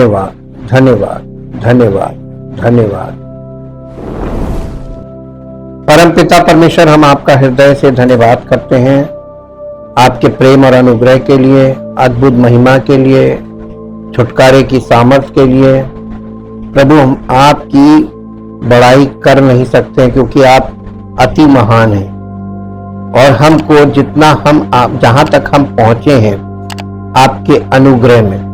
धन्यवाद, धन्यवाद, धन्यवाद, धन्यवाद। परमपिता परमेश्वर, हम आपका हृदय से धन्यवाद करते हैं आपके प्रेम और अनुग्रह के लिए, अद्भुत महिमा के लिए, छुटकारे की सामर्थ्य के लिए। प्रभु, हम आपकी बड़ाई कर नहीं सकते क्योंकि आप अति महान हैं और हमको जितना आप जहां तक हम पहुंचे हैं आपके अनुग्रह में,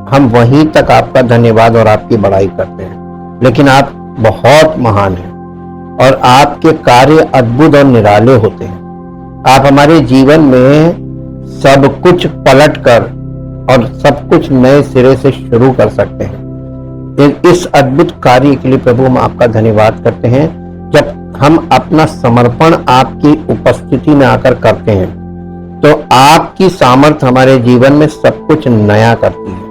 हम वहीं तक आपका धन्यवाद और आपकी बड़ाई करते हैं। लेकिन आप बहुत महान हैं और आपके कार्य अद्भुत और निराले होते हैं। आप हमारे जीवन में सब कुछ पलट कर और सब कुछ नए सिरे से शुरू कर सकते हैं। इस अद्भुत कार्य के लिए प्रभु हम आपका धन्यवाद करते हैं। जब हम अपना समर्पण आपकी उपस्थिति में आकर करते हैं तो आपकी सामर्थ हमारे जीवन में सब कुछ नया करती है।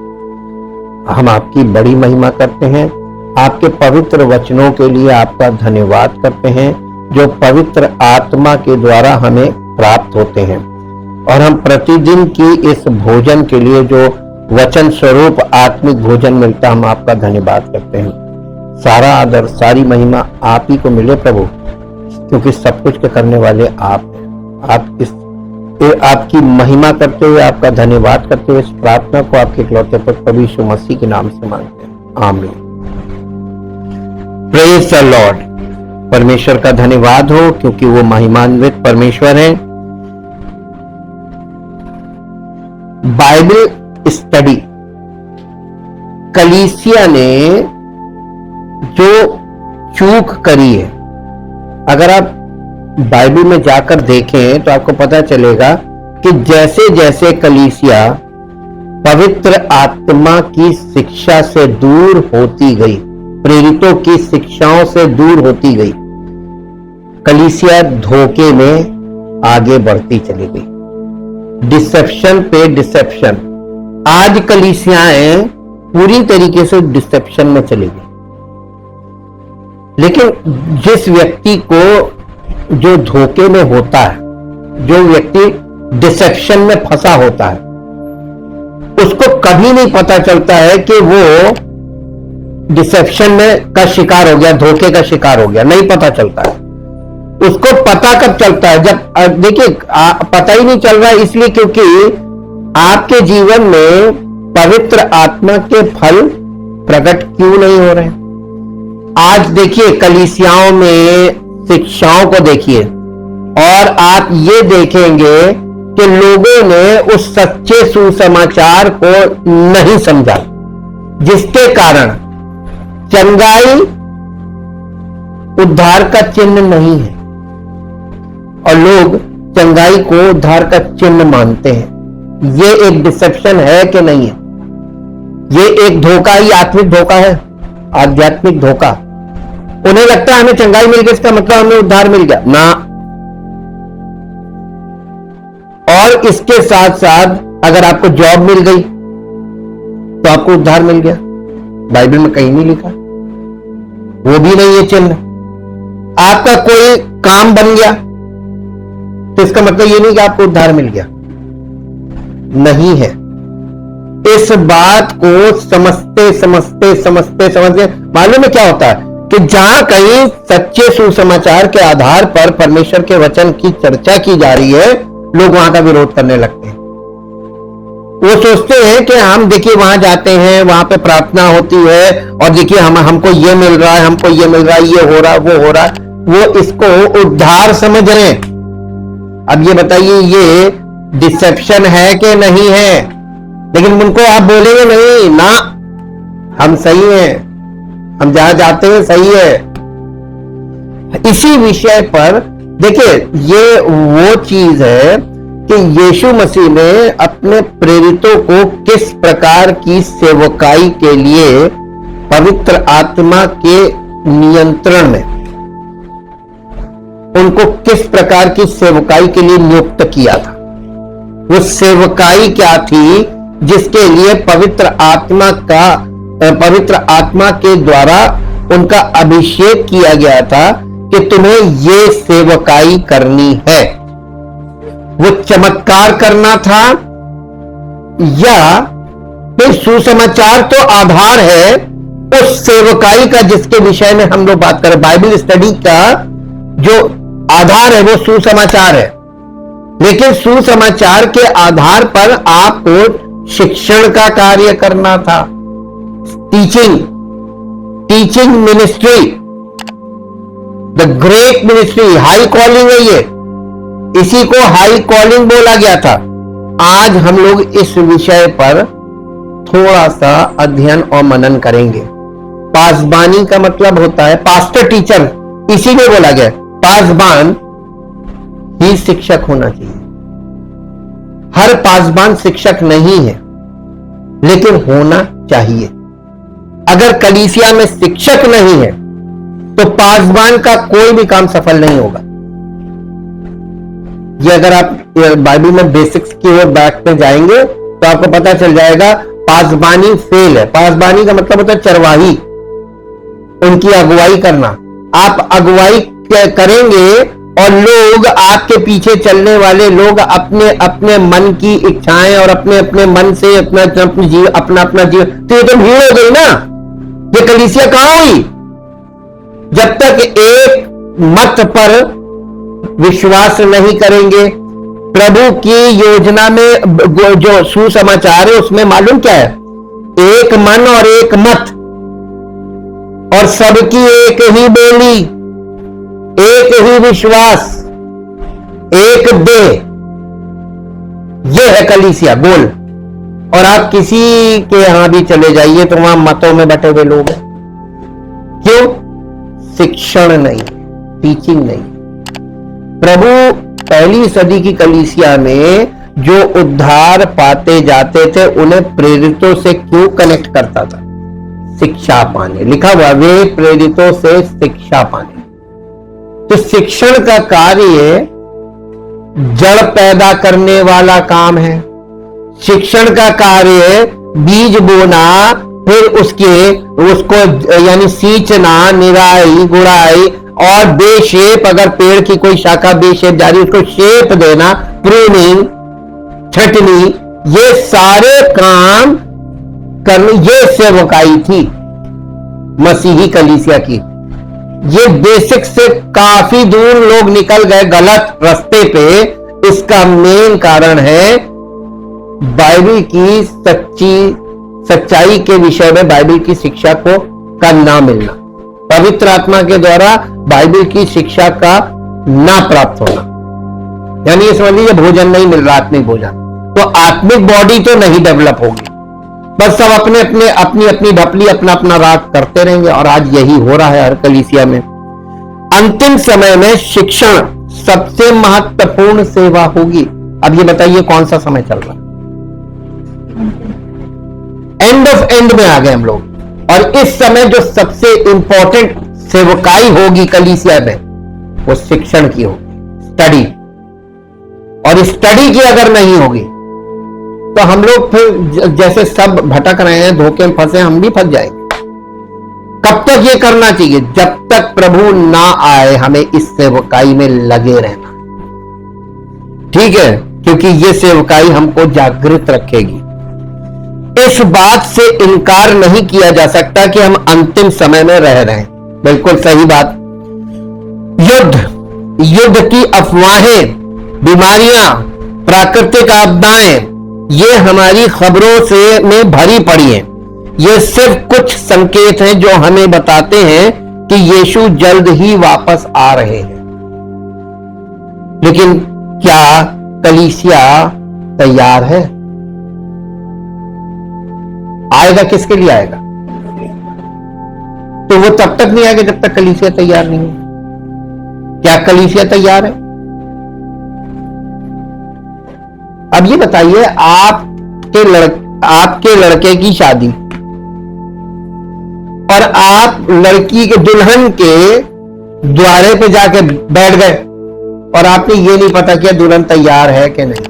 हम आपकी बड़ी महिमा करते हैं। आपके पवित्र वचनों के लिए आपका धन्यवाद करते हैं जो पवित्र आत्मा के द्वारा हमें प्राप्त होते हैं। और हम प्रतिदिन की इस भोजन के लिए जो वचन स्वरूप आत्मिक भोजन मिलता, हम आपका धन्यवाद करते हैं। सारा आदर, सारी महिमा आप ही को मिले प्रभु, क्योंकि सब कुछ के करने वाले आप हैं। आपकी महिमा करते हुए, आपका धन्यवाद करते हुए इस प्रार्थना को आपके इकलौते पुत्र प्रभु यीशु मसीह के नाम से मांगते हैं, आमीन। Praise the Lord. परमेश्वर का धन्यवाद हो क्योंकि वो महिमान्वित परमेश्वर है। बाइबल स्टडी, कलीसिया ने जो चूक करी है, अगर आप बाइबल में जाकर देखें तो आपको पता चलेगा कि जैसे जैसे कलीसिया पवित्र आत्मा की शिक्षा से दूर होती गई, प्रेरितों की शिक्षाओं से दूर होती गई, कलीसिया धोखे में आगे बढ़ती चली गई। डिसेप्शन पे डिसेप्शन। आज कलीसियाएं पूरी तरीके से डिसेप्शन में चली गई। लेकिन जिस व्यक्ति को जो धोखे में होता है, जो व्यक्ति डिसेप्शन में फंसा होता है, उसको कभी नहीं पता चलता है कि वो डिसेप्शन में का शिकार हो गया, धोखे का शिकार हो गया, नहीं पता चलता है। उसको पता कब चलता है? जब देखिए पता ही नहीं चल रहा है इसलिए क्योंकि आपके जीवन में पवित्र आत्मा के फल प्रकट क्यों नहीं हो रहे? आज देखिए कलीसियाओं में शिक्षाओं को देखिए और आप ये देखेंगे कि लोगों ने उस सच्चे सुसमाचार को नहीं समझा, जिसके कारण चंगाई उद्धार का चिन्ह नहीं है और लोग चंगाई को उद्धार का चिन्ह मानते हैं। ये एक डिसेप्शन है कि नहीं है? ये एक धोखा ही, आत्मिक धोखा है, आध्यात्मिक धोखा। उन्हें लगता है हमें चंगाई मिल गई, इसका मतलब हमें उद्धार मिल गया ना। और इसके साथ साथ अगर आपको जॉब मिल गई तो आपको उद्धार मिल गया, बाइबल में कहीं नहीं लिखा, वो भी नहीं है चिन्ह। आपका कोई काम बन गया तो इसका मतलब ये नहीं कि आपको उद्धार मिल गया, नहीं है। इस बात को समझते मालूम है क्या होता है कि जहां कहीं सच्चे सुसमाचार के आधार पर परमेश्वर के वचन की चर्चा की जा रही है, लोग वहां का विरोध करने लगते हैं। वो सोचते हैं कि हम देखिए वहां जाते हैं, वहां पे प्रार्थना होती है और देखिए हमको ये मिल रहा है, हमको ये मिल रहा है, ये हो रहा है, वो हो रहा है, वो इसको उद्धार समझ रहे हैं। अब ये बताइए ये डिसेप्शन है कि नहीं है? लेकिन उनको आप बोलेंगे नहीं ना, हम सही हैं, हम जहां जाते हैं सही है। इसी विषय पर देखिए ये वो चीज है कि यीशु मसीह ने अपने प्रेरितों को किस प्रकार की सेवकाई के लिए पवित्र आत्मा के नियंत्रण में, उनको किस प्रकार की सेवकाई के लिए नियुक्त किया था। वो सेवकाई क्या थी जिसके लिए पवित्र आत्मा के द्वारा उनका अभिषेक किया गया था कि तुम्हें ये सेवकाई करनी है। वो चमत्कार करना था या तो सुसमाचार तो आधार है उस सेवकाई का जिसके विषय में हम लोग बात करें। बाइबल स्टडी का जो आधार है वो सुसमाचार है, लेकिन सुसमाचार के आधार पर आपको शिक्षण का कार्य करना था। Teaching ministry, the great ministry, high calling है ये, इसी को हाई कॉलिंग बोला गया था। आज हम लोग इस विषय पर थोड़ा सा अध्ययन और मनन करेंगे। पासबानी का मतलब होता है पास्टर टीचर, इसी में बोला गया पासबान ही शिक्षक होना चाहिए। हर पासबान शिक्षक नहीं है, लेकिन होना चाहिए। अगर कलीसिया में शिक्षक नहीं है तो पासबान का कोई भी काम सफल नहीं होगा। ये अगर आप बाइबल में बेसिक्स की ओर बैठते जाएंगे तो आपको पता चल जाएगा पासबानी फेल है। पासबानी का मतलब होता है चरवाही, उनकी अगुवाई करना। आप अगुवाई करेंगे और लोग आपके पीछे चलने वाले लोग अपने अपने मन की इच्छाएं और अपने अपने मन से अपना अपना जीव, तो ये तो भीड़ हो गई ना। ये कलीसिया कहां हुई? जब तक एक मत पर विश्वास नहीं करेंगे। प्रभु की योजना में जो सुसमाचार है उसमें मालूम क्या है? एक मन और एक मत, और सबकी एक ही बोली, एक ही विश्वास, एक देह। यह है कलीसिया गोल। और आप किसी के यहां भी चले जाइए तो वहां मतों में बटे हुए लोग हैं। क्यों? शिक्षण नहीं, टीचिंग नहीं। प्रभु पहली सदी की कलीसिया में जो उद्धार पाते जाते थे उन्हें प्रेरितों से क्यों कनेक्ट करता था? शिक्षा पाने। लिखा हुआ वे प्रेरितों से शिक्षा पाने। तो शिक्षण का कार्य जड़ पैदा करने वाला काम है। शिक्षण का कार्य बीज बोना, फिर उसको यानी सींचना, निराई गुड़ाई और बेशेप, अगर पेड़ की कोई शाखा बेशेप जा रही उसको शेप देना, प्रूनिंग, छटनी, ये सारे काम करने, ये सेवकाई थी मसीही कलीसिया की। ये बेसिक से काफी दूर लोग निकल गए गलत रास्ते पे। इसका मेन कारण है बाइबल की सच्चाई के विषय में बाइबल की शिक्षा का ना मिलना, पवित्र आत्मा के द्वारा बाइबल की शिक्षा का ना प्राप्त होना। यानी ये समझ लीजिए भोजन नहीं मिल रहा, आत्मिक भोजन, तो आत्मिक बॉडी तो नहीं डेवलप होगी। बस सब अपने अपने अपनी अपनी ढपली, अपना अपना राग करते रहेंगे। और आज यही हो रहा है हर कलीसिया में। अंतिम समय में शिक्षण सबसे महत्वपूर्ण सेवा होगी। अब ये बताइए कौन सा समय चल रहा है? एंड ऑफ एंड में आ गए हम लोग। और इस समय जो सबसे इंपॉर्टेंट सेवकाई होगी कलीसिया में वो शिक्षण की होगी, स्टडी। और स्टडी की अगर नहीं होगी तो हम लोग फिर जैसे सब भटक रहे हैं, धोखे में फंसे, हम भी फंस जाएंगे। कब तक ये करना चाहिए? जब तक प्रभु ना आए हमें इस सेवकाई में लगे रहना, ठीक है? क्योंकि ये सेवकाई हमको जागृत रखेगी। इस बात से इनकार नहीं किया जा सकता कि हम अंतिम समय में रह रहे हैं। बिल्कुल सही बात। युद्ध की अफवाहें, बीमारियां, प्राकृतिक आपदाएं, ये हमारी खबरों से में भरी पड़ी हैं। ये सिर्फ कुछ संकेत हैं जो हमें बताते हैं कि यीशु जल्द ही वापस आ रहे हैं। लेकिन क्या कलीसिया तैयार है? आएगा किसके लिए आएगा? तो वो तब तक नहीं आएगा जब तक कलीसिया तैयार नहीं है। क्या कलीसिया तैयार है? अब ये बताइए, आपके लड़के की शादी और आप लड़की के दुल्हन के द्वारे पे जाके बैठ गए और आपने ये नहीं पता किया दुल्हन तैयार है कि नहीं।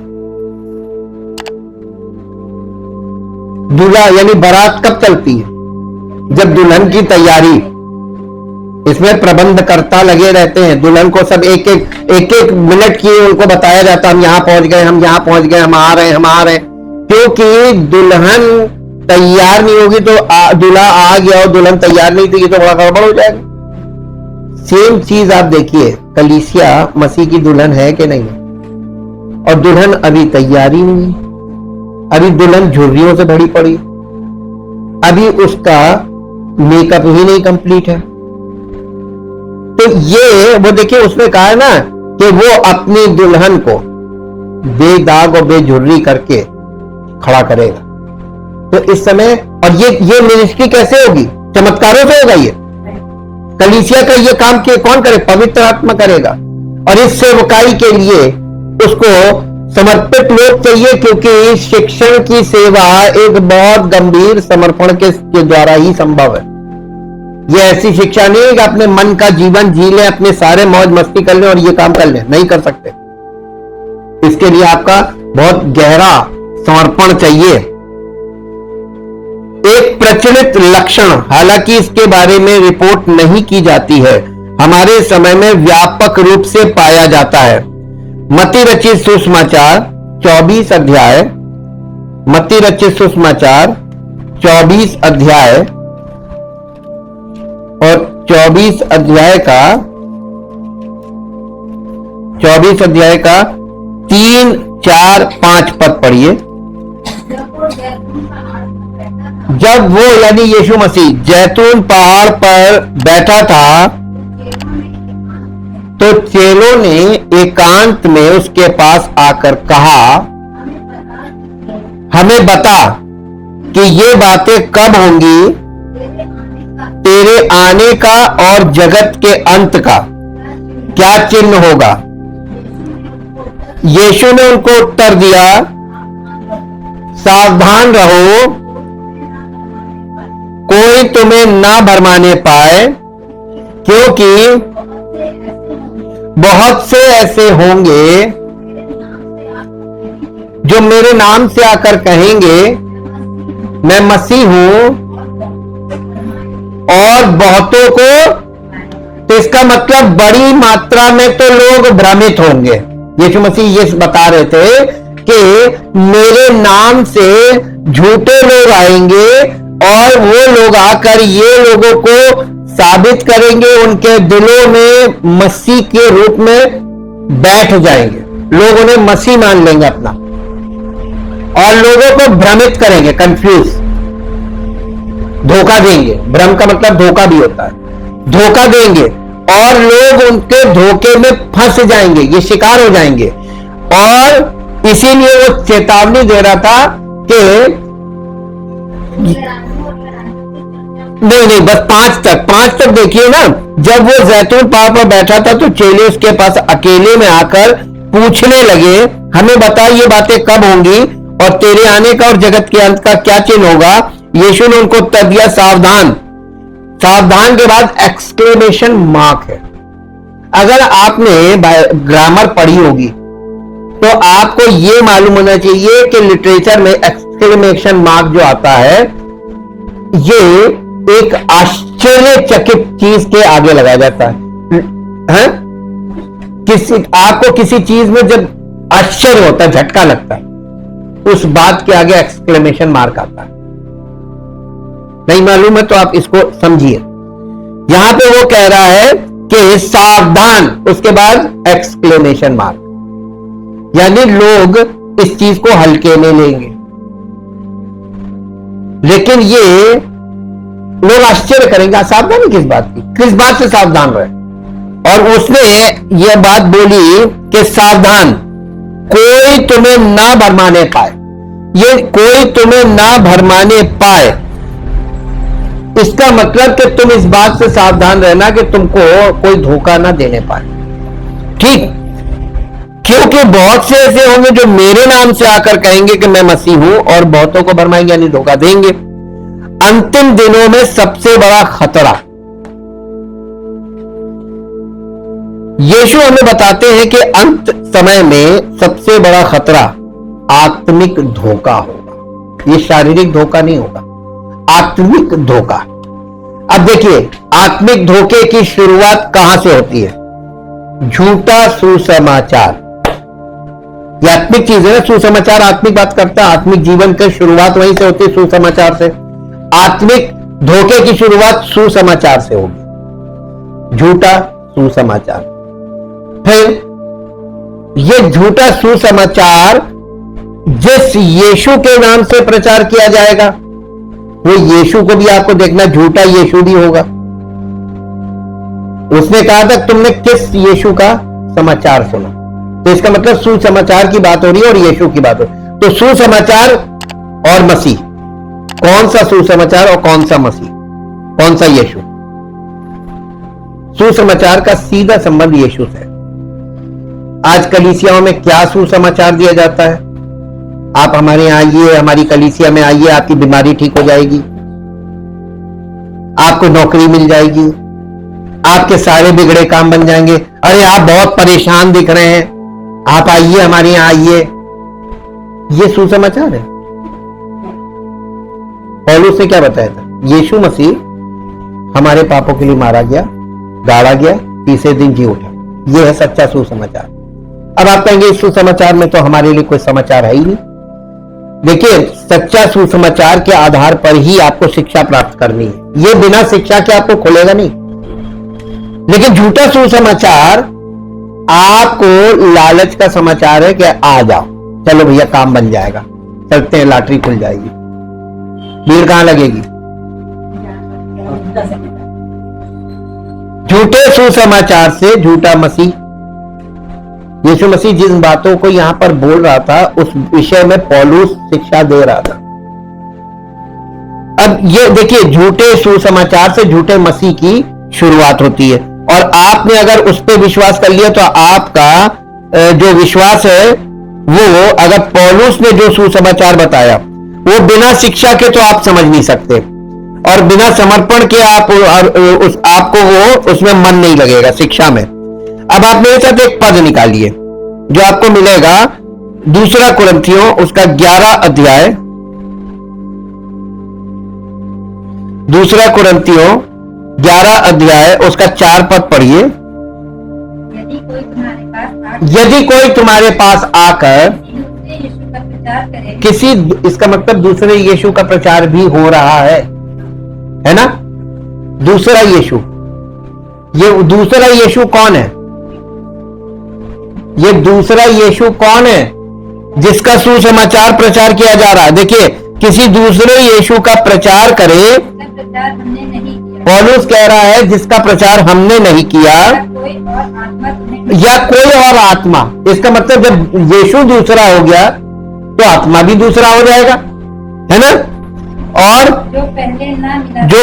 दूल्हा यानी बारात कब चलती है? जब दुल्हन की तैयारी, इसमें प्रबंधकर्ता लगे रहते हैं। दुल्हन को सब एक एक मिनट की उनको बताया जाता है, हम यहां पहुंच गए, हम यहां पहुंच गए, हम आ रहे हैं, हम आ रहे हैं। क्योंकि दुल्हन तैयार नहीं होगी तो दूल्हा आ गया और दुल्हन तैयार नहीं थी, ये तो बड़ा गड़बड़ हो जाएगा। सेम चीज आप देखिए, कलीसिया मसीह की दुल्हन है कि नहीं, और दुल्हन अभी तैयार ही नहीं है, अभी दुल्हन झुर्रियों से भरी पड़ी, अभी उसका मेकअप ही नहीं कंप्लीट है। तो ये वो देखिए उसने कहा है ना कि वो अपनी दुल्हन को बेदाग और बेझुर्री करके खड़ा करेगा। तो इस समय, और ये मिनिस्ट्री कैसे होगी? चमत्कारों से होगा। ये कलीसिया का ये काम के कौन करे? पवित्र आत्मा करेगा। और इस सेवकाई के लिए उसको समर्पित लोग चाहिए, क्योंकि शिक्षण की सेवा एक बहुत गंभीर समर्पण के द्वारा ही संभव है। ये ऐसी शिक्षा नहीं है कि अपने मन का जीवन जी लें, अपने सारे मौज मस्ती कर लें और ये काम कर लें, नहीं कर सकते। इसके लिए आपका बहुत गहरा समर्पण चाहिए। एक प्रचलित लक्षण, हालांकि इसके बारे में रिपोर्ट नहीं की जाती है, हमारे समय में व्यापक रूप से पाया जाता है। मत्ती रचित सुसमाचार 24 अध्याय, मत्ती रचित सुसमाचार 24 अध्याय और 24 अध्याय का 3, 4, 5 पद पढ़िए। जब वो यानी यीशु मसीह जैतून पहाड़ पर बैठा था, तो चेलों ने एकांत में उसके पास आकर कहा, हमें बता कि ये बातें कब होंगी, तेरे आने का और जगत के अंत का क्या चिन्ह होगा? यीशु ने उनको उत्तर दिया, सावधान रहो, कोई तुम्हें ना भरमाने पाए, क्योंकि बहुत से ऐसे होंगे जो मेरे नाम से आकर कहेंगे मैं मसीह हूं, और बहुतों को, तो इसका मतलब बड़ी मात्रा में तो लोग भ्रमित होंगे। यीशु मसीह ये बता रहे थे कि मेरे नाम से झूठे लोग आएंगे और वो लोग आकर ये लोगों को साबित करेंगे, उनके दिलों में मसीह के रूप में बैठ जाएंगे, लोग उन्हें मसीह मान लेंगे अपना, और लोगों को भ्रमित करेंगे, कंफ्यूज, धोखा देंगे। भ्रम का मतलब धोखा भी होता है, धोखा देंगे और लोग उनके धोखे में फंस जाएंगे, ये शिकार हो जाएंगे। और इसीलिए वो चेतावनी दे रहा था कि नहीं, बस 5 तक देखिए ना। जब वो जैतून पहाड़ पर बैठा था तो चेले उसके पास अकेले में आकर पूछने लगे, हमें बता ये बातें कब होंगी और तेरे आने का और जगत के अंत का क्या चिन्ह होगा? यीशु ने उनको उत्तर दिया, सावधान। सावधान के बाद एक्सक्लेमेशन मार्क है। अगर आपने ग्रामर पढ़ी होगी तो आपको यह मालूम होना चाहिए कि लिटरेचर में एक्सक्लेमेशन मार्क जो आता है, ये एक आश्चर्यचकित चीज के आगे लगाया जाता है। आपको किसी चीज में जब आश्चर्य होता है, झटका लगता है, उस बात के आगे एक्सक्लेमेशन मार्क आता है। नहीं मालूम है तो आप इसको समझिए। यहां पे वो कह रहा है कि सावधान, उसके बाद एक्सक्लेमेशन मार्क, यानी लोग इस चीज को हल्के में लेंगे, लेकिन ये लोग आश्चर्य करेंगे। सावधानी किस बात की? किस बात से सावधान रहे? और उसने यह बात बोली कि सावधान, कोई तुम्हें ना भरमाने पाए। ये कोई तुम्हें ना भरमाने पाए, इसका मतलब कि तुम इस बात से सावधान रहना कि तुमको कोई धोखा ना देने पाए, ठीक? क्योंकि बहुत से ऐसे होंगे जो मेरे नाम से आकर कहेंगे कि मैं मसीह हूं और बहुतों को भरमाएंगे यानी धोखा देंगे। अंतिम दिनों में सबसे बड़ा खतरा, यीशु हमें बताते हैं कि अंत समय में सबसे बड़ा खतरा आत्मिक धोखा होगा। ये शारीरिक धोखा नहीं होगा, आत्मिक धोखा। अब देखिए, आत्मिक धोखे की शुरुआत कहां से होती है? झूठा सुसमाचार ये आत्मिक चीज है ना, सुसमाचार आत्मिक बात करता है। आत्मिक जीवन की शुरुआत वहीं से होती है, सुसमाचार से। आत्मिक धोखे की शुरुआत सुसमाचार से होगी, झूठा सुसमाचार। फिर ये झूठा सुसमाचार जिस यीशु के नाम से प्रचार किया जाएगा, वो यीशु को भी आपको देखना झूठा यीशु भी होगा। उसने कहा था तुमने किस यीशु का समाचार सुना, तो इसका मतलब सुसमाचार की बात हो रही है और यीशु की बात हो रही है। तो सुसमाचार और मसीह, कौन सा सुसमाचार और कौन सा मसीह, कौन सा यीशु? सुसमाचार का सीधा संबंध यीशु से। आज कलीसियाओं में क्या सुसमाचार दिया जाता है? आप हमारे यहां आइए, हमारी कलीसिया में आइए, आपकी बीमारी ठीक हो जाएगी, आपको नौकरी मिल जाएगी, आपके सारे बिगड़े काम बन जाएंगे। अरे आप बहुत परेशान दिख रहे हैं, आप आइए हमारे यहां आइए। ये सुसमाचार है। पौलुस ने क्या बताया था? यीशु मसीह हमारे पापों के लिए मारा गया, गाड़ा गया, तीसरे दिन जी उठा। यह है सच्चा सुसमाचार। अब आप कहेंगे इस सुसमाचार में तो हमारे लिए कोई समाचार है ही नहीं। देखिए, सच्चा सुसमाचार के आधार पर ही आपको शिक्षा प्राप्त करनी है। ये बिना शिक्षा के आपको खुलेगा नहीं। लेकिन झूठा सुसमाचार आपको लालच का समाचार है कि आ जाओ, चलो भैया काम बन जाएगा, चलते हैं, लॉटरी खुल जाएगी, भीड़ कहां लगेगी। झूठे सुसमाचार से झूठा मसीह, यीशु मसीह जिन बातों को यहां पर बोल रहा था उस विषय में पौलुस शिक्षा दे रहा था। अब ये देखिए, झूठे सुसमाचार से झूठे मसीह की शुरुआत होती है, और आपने अगर उस पर विश्वास कर लिया तो आपका जो विश्वास है वो, अगर पौलुस ने जो सुसमाचार बताया वो बिना शिक्षा के तो आप समझ नहीं सकते, और बिना समर्पण के आपको वो उसमें मन नहीं लगेगा शिक्षा में। अब आप मेरे साथ एक पद निकालिए जो आपको मिलेगा, दूसरा कुरिन्थियों उसका 11 अध्याय, दूसरा कुरिन्थियों 11 अध्याय उसका 4 पद पढ़िए। यदि कोई तुम्हारे पास आकर किसी, इसका मतलब दूसरे यीशु का प्रचार भी हो रहा है ना? दूसरा यीशु, ये दूसरा यीशु कौन है? ये दूसरा यीशु कौन है जिसका सुसमाचार प्रचार किया जा रहा है? देखिए, किसी दूसरे यीशु का प्रचार करे, पौलुस कह रहा है जिसका प्रचार हमने नहीं किया, या कोई और आत्मा। इसका मतलब जब यीशु दूसरा हो गया तो आत्मा भी दूसरा हो जाएगा, है ना? और जो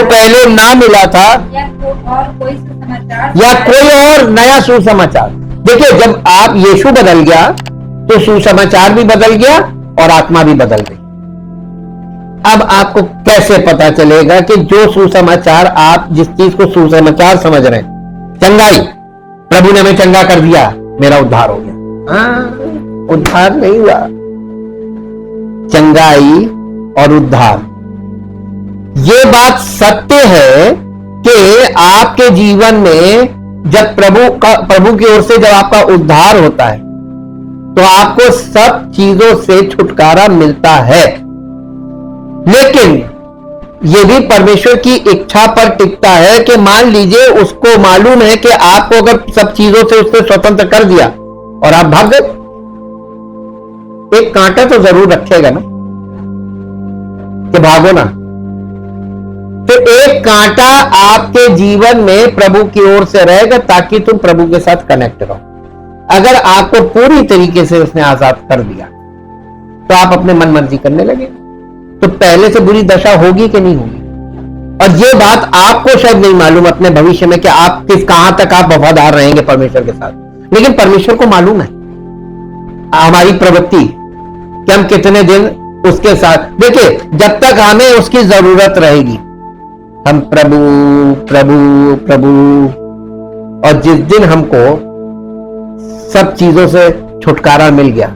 पहले ना मिला था, या कोई और नया सुसमाचार। देखिए, जब आप यीशु बदल गया तो सुसमाचार भी बदल गया और आत्मा भी बदल गई। अब आपको कैसे पता चलेगा कि जो सुसमाचार, आप जिस चीज को सुसमाचार समझ रहे हैं, चंगाई, प्रभु ने हमें चंगा कर दिया, मेरा उद्धार हो गया। उद्धार नहीं हुआ। चंगाई और उद्धार, ये बात सत्य है कि आपके जीवन में जब प्रभु की ओर से जब आपका उद्धार होता है तो आपको सब चीजों से छुटकारा मिलता है। लेकिन यह भी परमेश्वर की इच्छा पर टिकता है कि मान लीजिए उसको मालूम है कि आपको अगर सब चीजों से उससे स्वतंत्र कर दिया और आप भाग गए, एक कांटा तो जरूर रखेगा ना कि भागो ना। तो एक कांटा आपके जीवन में प्रभु की ओर से रहेगा ताकि तुम प्रभु के साथ कनेक्ट रहो। अगर आपको पूरी तरीके से उसने आजाद कर दिया तो आप अपने मन मर्जी करने लगे, तो पहले से बुरी दशा होगी कि नहीं होगी। और ये बात आपको शायद नहीं मालूम अपने भविष्य में कि आप कहां तक आप वफादार रहेंगे परमेश्वर के साथ, लेकिन परमेश्वर को मालूम है हमारी प्रवृत्ति कि हम कितने दिन उसके साथ। देखिए, जब तक हमें उसकी जरूरत रहेगी हम प्रभु प्रभु प्रभु, और जिस दिन हमको सब चीजों से छुटकारा मिल गया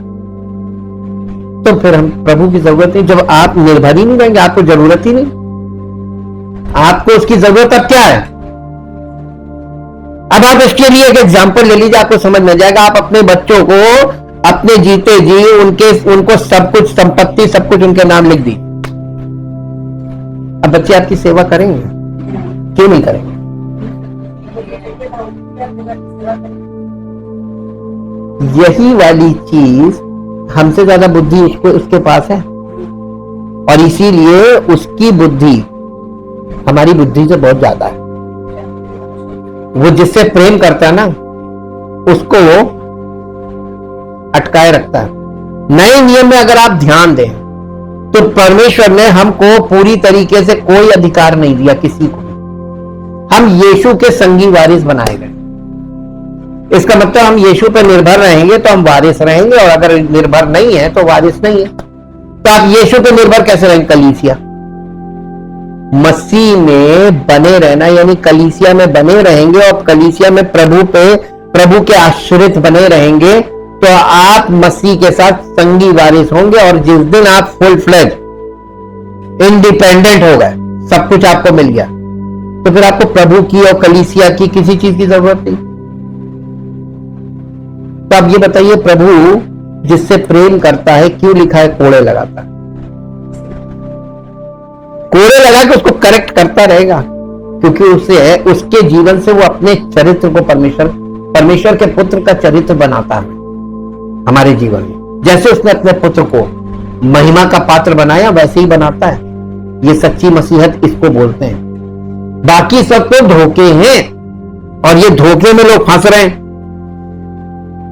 तो फिर हम प्रभु की जरूरत नहीं। जब आप निर्भर ही नहीं रहेंगे, आपको जरूरत ही नहीं, आपको उसकी जरूरत अब क्या है। अब आप इसके लिए एक एग्जांपल ले लीजिए, आपको समझ में जाएगा। आप अपने बच्चों को अपने जीते जी उनको सब कुछ संपत्ति, सब कुछ उनके नाम लिख दी। अब बच्चे आपकी सेवा करेंगे? क्यों नहीं करेंगे? यही वाली चीज हमसे ज्यादा बुद्धि उसके पास है, और इसीलिए उसकी बुद्धि हमारी बुद्धि से बहुत ज्यादा है। वो जिससे प्रेम करता है ना, उसको वो अटकाए रखता है। नए नियम में अगर आप ध्यान दें तो परमेश्वर ने हमको पूरी तरीके से कोई अधिकार नहीं दिया किसी को। हम यीशु के संगी वारिस बनाए गए। इसका मतलब हम यीशु पर निर्भर रहेंगे तो हम वारिस रहेंगे, और अगर निर्भर नहीं है तो वारिस नहीं है। तो आप यीशु पर निर्भर कैसे रहेंगे? कलीसिया मसीह में बने रहना, यानी कलीसिया में बने रहेंगे, और कलीसिया में प्रभु के आश्रित बने रहेंगे, तो आप मसीह के साथ संगी वारिस होंगे। और जिस दिन आप फुल फ्लेज इंडिपेंडेंट हो गए, सब कुछ आपको मिल गया, तो फिर आपको प्रभु की और कलीसिया की किसी चीज की जरूरत नहीं। तो आप ये बताइए, प्रभु जिससे प्रेम करता है क्यों लिखा है कोड़े लगाता है? कोड़े लगा के उसको करेक्ट करता रहेगा, क्योंकि उसके जीवन से वो अपने चरित्र को परमेश्वर के पुत्र का चरित्र बनाता है हमारे जीवन में। जैसे उसने अपने पुत्र को महिमा का पात्र बनाया, वैसे ही बनाता है। ये सच्ची मसीहत इसको बोलते हैं। बाकी सब तो धोखे हैं, और ये धोखे में लोग फंस रहे हैं।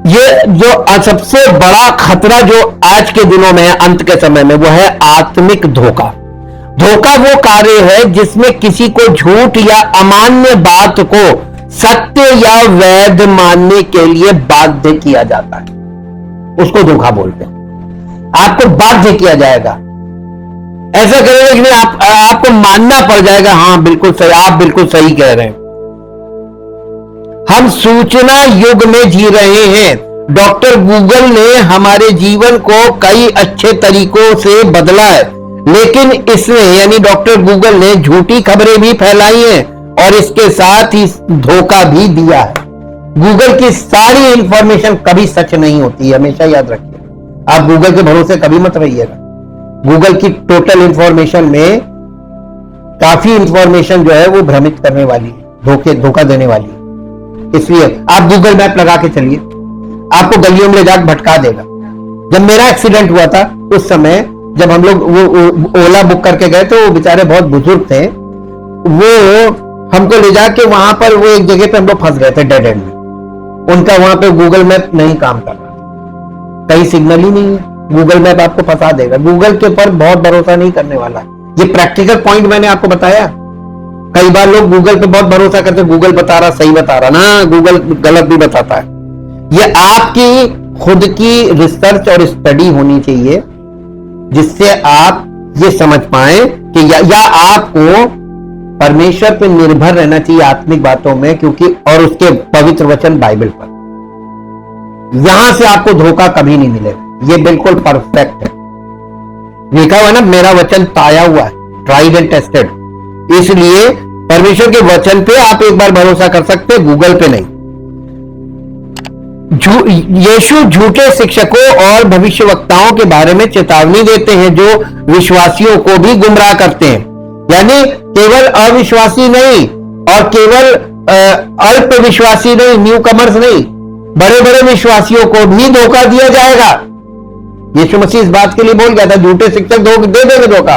ये जो सबसे बड़ा खतरा जो आज के दिनों में है, अंत के समय में, वो है आत्मिक धोखा। धोखा वो कार्य है जिसमें किसी को झूठ या अमान्य बात को सत्य या वैध मानने के लिए बाध्य किया जाता है, उसको धोखा बोलते हैं। आपको बाध्य किया जाएगा, ऐसा करेंगे कि आपको मानना पड़ जाएगा, हाँ बिल्कुल सही, आप बिल्कुल सही कह रहे हैं। हम सूचना युग में जी रहे हैं। डॉक्टर गूगल ने हमारे जीवन को कई अच्छे तरीकों से बदला है, लेकिन इसने यानी डॉक्टर गूगल ने झूठी खबरें भी फैलाई हैं, और इसके साथ ही धोखा भी दिया है। गूगल की सारी इंफॉर्मेशन कभी सच नहीं होती है, हमेशा याद रखिए। आप गूगल के भरोसे कभी मत रहिएगा। गूगल की टोटल इंफॉर्मेशन में काफी इंफॉर्मेशन जो है वो भ्रमित करने वाली है, धोखा देने वाली है। इसलिए आप गूगल मैप लगा के चलिए, आपको गलियों में ले जाकर भटका देगा। जब मेरा एक्सीडेंट हुआ था उस समय, जब हम लोग वो ओला बुक करके गए, तो वो बेचारे बहुत बुजुर्ग थे, वो हमको ले जाके वहां पर वो एक जगह पे हम लोग फंस गए थे, डेड एंड में। उनका वहां पे गूगल मैप नहीं काम कर रहा, कहीं सिग्नल ही नहीं है। गूगल मैप आपको फंसा देगा। गूगल के ऊपर बहुत भरोसा नहीं करने वाला। ये प्रैक्टिकल पॉइंट मैंने आपको बताया। कई बार लोग गूगल पे बहुत भरोसा करते, गूगल बता रहा, सही बता रहा ना, गूगल गलत भी बताता है। ये आपकी खुद की रिसर्च और स्टडी होनी चाहिए, जिससे आप ये समझ पाए कि या आपको परमेश्वर पे निर्भर रहना चाहिए आत्मिक बातों में, क्योंकि और उसके पवित्र वचन बाइबल पर। यहां से आपको धोखा कभी नहीं मिलेगा। ये बिल्कुल परफेक्ट है। लिखा हुआ है ना, मेरा वचन ताया हुआ है, ट्राइड एंड टेस्टेड। इसलिए परमेश्वर के वचन पे आप एक बार भरोसा कर सकते हैं, गूगल पे नहीं। यीशु झूठे शिक्षकों और भविष्यवक्ताओं के बारे में चेतावनी देते हैं, जो विश्वासियों को भी गुमराह करते हैं। यानी केवल अविश्वासी नहीं, और केवल अल्प विश्वासी नहीं, न्यू कमर्स नहीं, बड़े बड़े विश्वासियों को भी धोखा दिया जाएगा। यीशु मसीह इस बात के लिए बोल गया था, झूठे शिक्षक दे देंगे धोखा,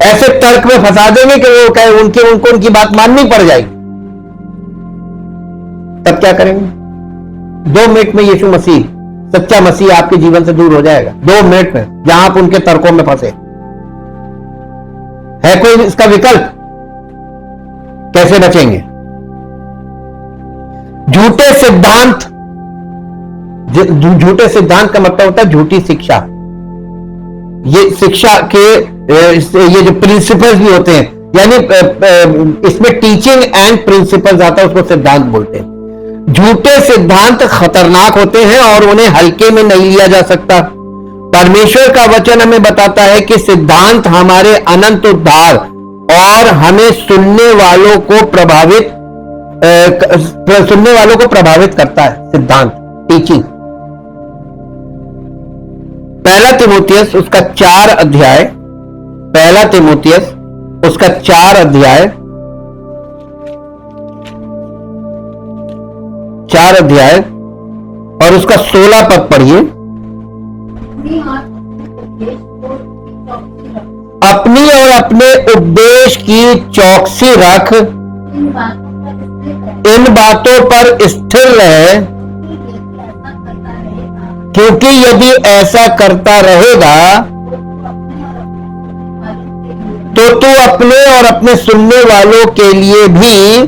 ऐसे तर्क में फंसा देंगे कि वो कहे उनको उनकी बात माननी पड़ जाएगी। तब क्या करेंगे? 2 मिनट में यीशु मसीह, सच्चा मसीह आपके जीवन से दूर हो जाएगा। 2 मिनट में, जहां आप उनके तर्कों में फंसे। है कोई इसका विकल्प? कैसे बचेंगे? झूठे सिद्धांत। झूठे सिद्धांत का मतलब होता है झूठी शिक्षा। ये शिक्षा के ये जो प्रिंसिपल्स भी होते हैं, यानी इसमें टीचिंग एंड प्रिंसिपल्स आता है, उसको सिद्धांत बोलते हैं। झूठे सिद्धांत खतरनाक होते हैं और उन्हें हल्के में नहीं लिया जा सकता। परमेश्वर का वचन हमें बताता है कि सिद्धांत हमारे अनंत उद्धार और हमें सुनने वालों को प्रभावित करता है। सिद्धांत, टीचिंग। पहला तीमुथियुस उसका 4 अध्याय, पहला तीमुथियुस उसका 4 अध्याय, 4 अध्याय और उसका 16 पद पढ़िए। अपनी और अपने उपदेश की चौकसी रख, इन बातों पर स्थिर रहे, क्योंकि यदि ऐसा करता रहेगा तो तू अपने और अपने सुनने वालों के लिए भी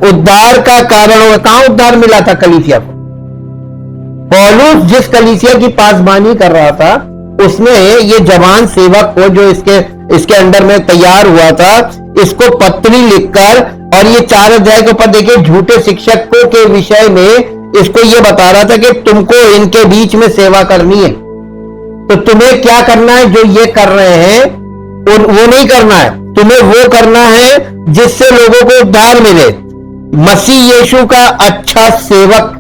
उद्धार का कारण होगा। कहां उद्धार मिला था कलीसिया को? पौलुस जिस कलीसिया की पासबानी कर रहा था उसमें ये जवान सेवक को, जो इसके अंडर में तैयार हुआ था, इसको पत्री लिखकर, और ये 4 अध्याय के ऊपर देखिए झूठे शिक्षकों के विषय में इसको ये बता रहा था कि तुमको इनके बीच में सेवा करनी है, तो तुम्हें क्या करना है? जो ये कर रहे हैं वो नहीं करना है, तुम्हें वो करना है जिससे लोगों को उद्धार मिले। मसीह यीशु का अच्छा सेवक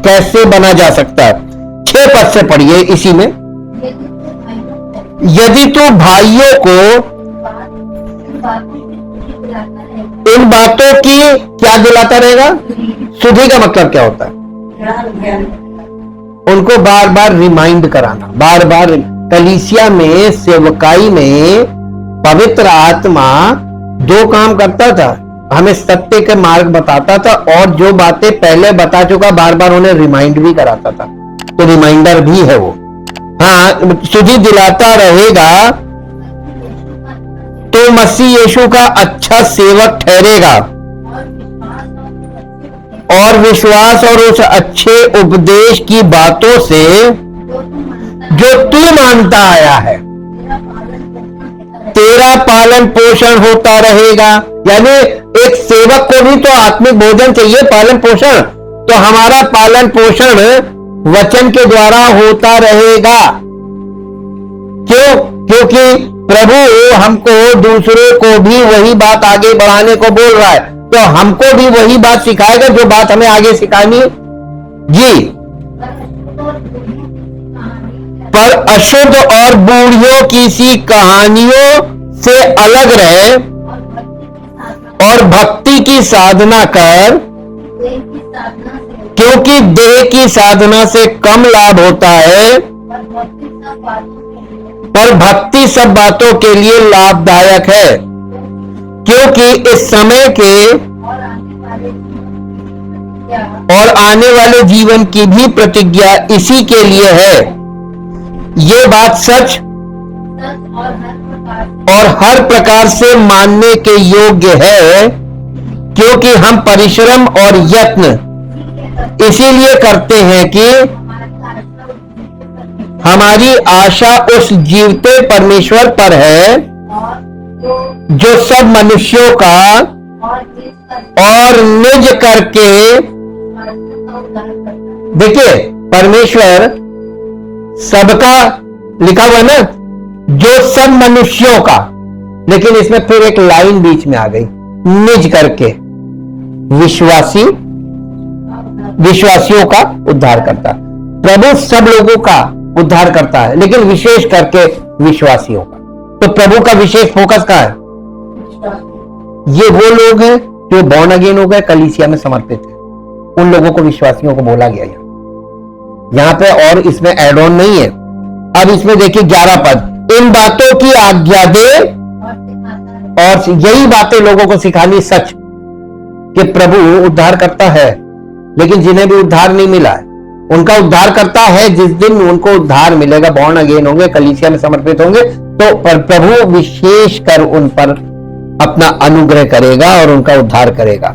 कैसे बना जा सकता है? 6 पद से पढ़िए इसी में। यदि तू भाइयों को इन बातों की क्या दिलाता रहेगा? सुधि का मतलब क्या होता है? उनको बार बार रिमाइंड कराना, बार बार। कलीसिया में, सेवकाई में पवित्र आत्मा 2 काम करता था, हमें सत्य के मार्ग बताता था, और जो बातें पहले बता चुका बार बार उन्हें रिमाइंड भी कराता था। तो रिमाइंडर भी है वो। हाँ, सुधि दिलाता रहेगा तो मसीह यीशु का अच्छा सेवक ठहरेगा, और विश्वास और उस अच्छे उपदेश की बातों से जो तू मानता आया है तेरा पालन पोषण होता रहेगा। यानी एक सेवक को भी तो आत्मिक भोजन चाहिए, पालन पोषण। तो हमारा पालन पोषण वचन के द्वारा होता रहेगा। क्यों? क्योंकि प्रभु हमको दूसरों को भी वही बात आगे बढ़ाने को बोल रहा है, तो हमको भी वही बात सिखाएगा जो बात हमें आगे सिखानी है। जी, पर अशुद्ध और बूढ़ियों की सी कहानियों से अलग रहे और भक्ति की साधना कर, क्योंकि देह की साधना से कम लाभ होता है, पर भक्ति सब बातों के लिए लाभदायक है। क्योंकि इस समय के और आने वाले जीवन की भी प्रतिज्ञा इसी के लिए है। ये बात सच और हर प्रकार से मानने के योग्य है, क्योंकि हम परिश्रम और यत्न इसीलिए करते हैं कि हमारी आशा उस जीवते परमेश्वर पर है जो सब मनुष्यों का और निज करके, देखिए परमेश्वर सबका लिखा हुआ ना, जो सब मनुष्यों का, लेकिन इसमें फिर एक लाइन बीच में आ गई, निज करके, विश्वासियों का उद्धार करता। प्रभु सब लोगों का उद्धार करता है, लेकिन विशेष करके विश्वासियों का। तो प्रभु का विशेष फोकस कहां है? ये वो लोग हैं जो बॉर्न अगेन हो गए, कलीसिया में समर्पित है, उन लोगों को विश्वासियों को बोला गया यहां पे, और इसमें एड ऑन नहीं है। अब इसमें देखिए 11 पद, इन बातों की आज्ञा दे, और यही बातें लोगों को सिखानी सच कि प्रभु उद्धार करता है, लेकिन जिन्हें भी उद्धार नहीं मिला है उनका उद्धार करता है। जिस दिन उनको उद्धार मिलेगा, बॉर्न अगेन होंगे, कलीसिया में समर्पित होंगे, तो प्रभु विशेष कर उन पर अपना अनुग्रह करेगा और उनका उद्धार करेगा।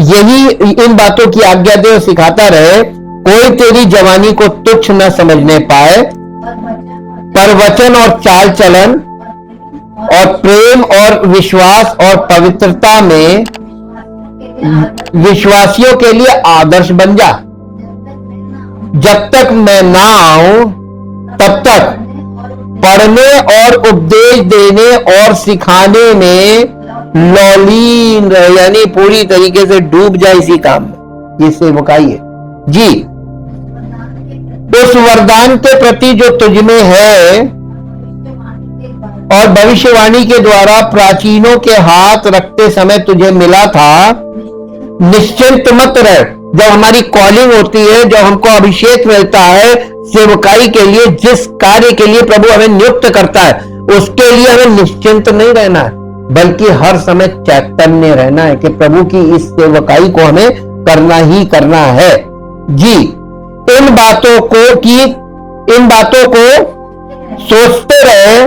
यही इन बातों की आज्ञा दे और सिखाता रहे, कोई तेरी जवानी को तुच्छ न समझने पाए, पर वचन और चाल चलन और प्रेम और विश्वास और पवित्रता में विश्वासियों के लिए आदर्श बन जा। जब तक मैं ना आऊं तब तक पढ़ने और उपदेश देने और सिखाने में लौलीन रहे, यानी पूरी तरीके से डूब जाए इसी काम में। ये सेवकाई है जी। उस वरदान के प्रति जो तुझ में है और भविष्यवाणी के द्वारा प्राचीनों के हाथ रखते समय तुझे मिला था, निश्चिंत मत रह। जब हमारी कॉलिंग होती है, जब हमको अभिषेक मिलता है सेवकाई के लिए, जिस कार्य के लिए प्रभु हमें नियुक्त करता है, उसके लिए हमें निश्चिंत नहीं रहना है, बल्कि हर समय चैतन्य रहना है कि प्रभु की इस सेवकाई को हमें करना ही करना है। जी, इन बातों को सोचते रहे,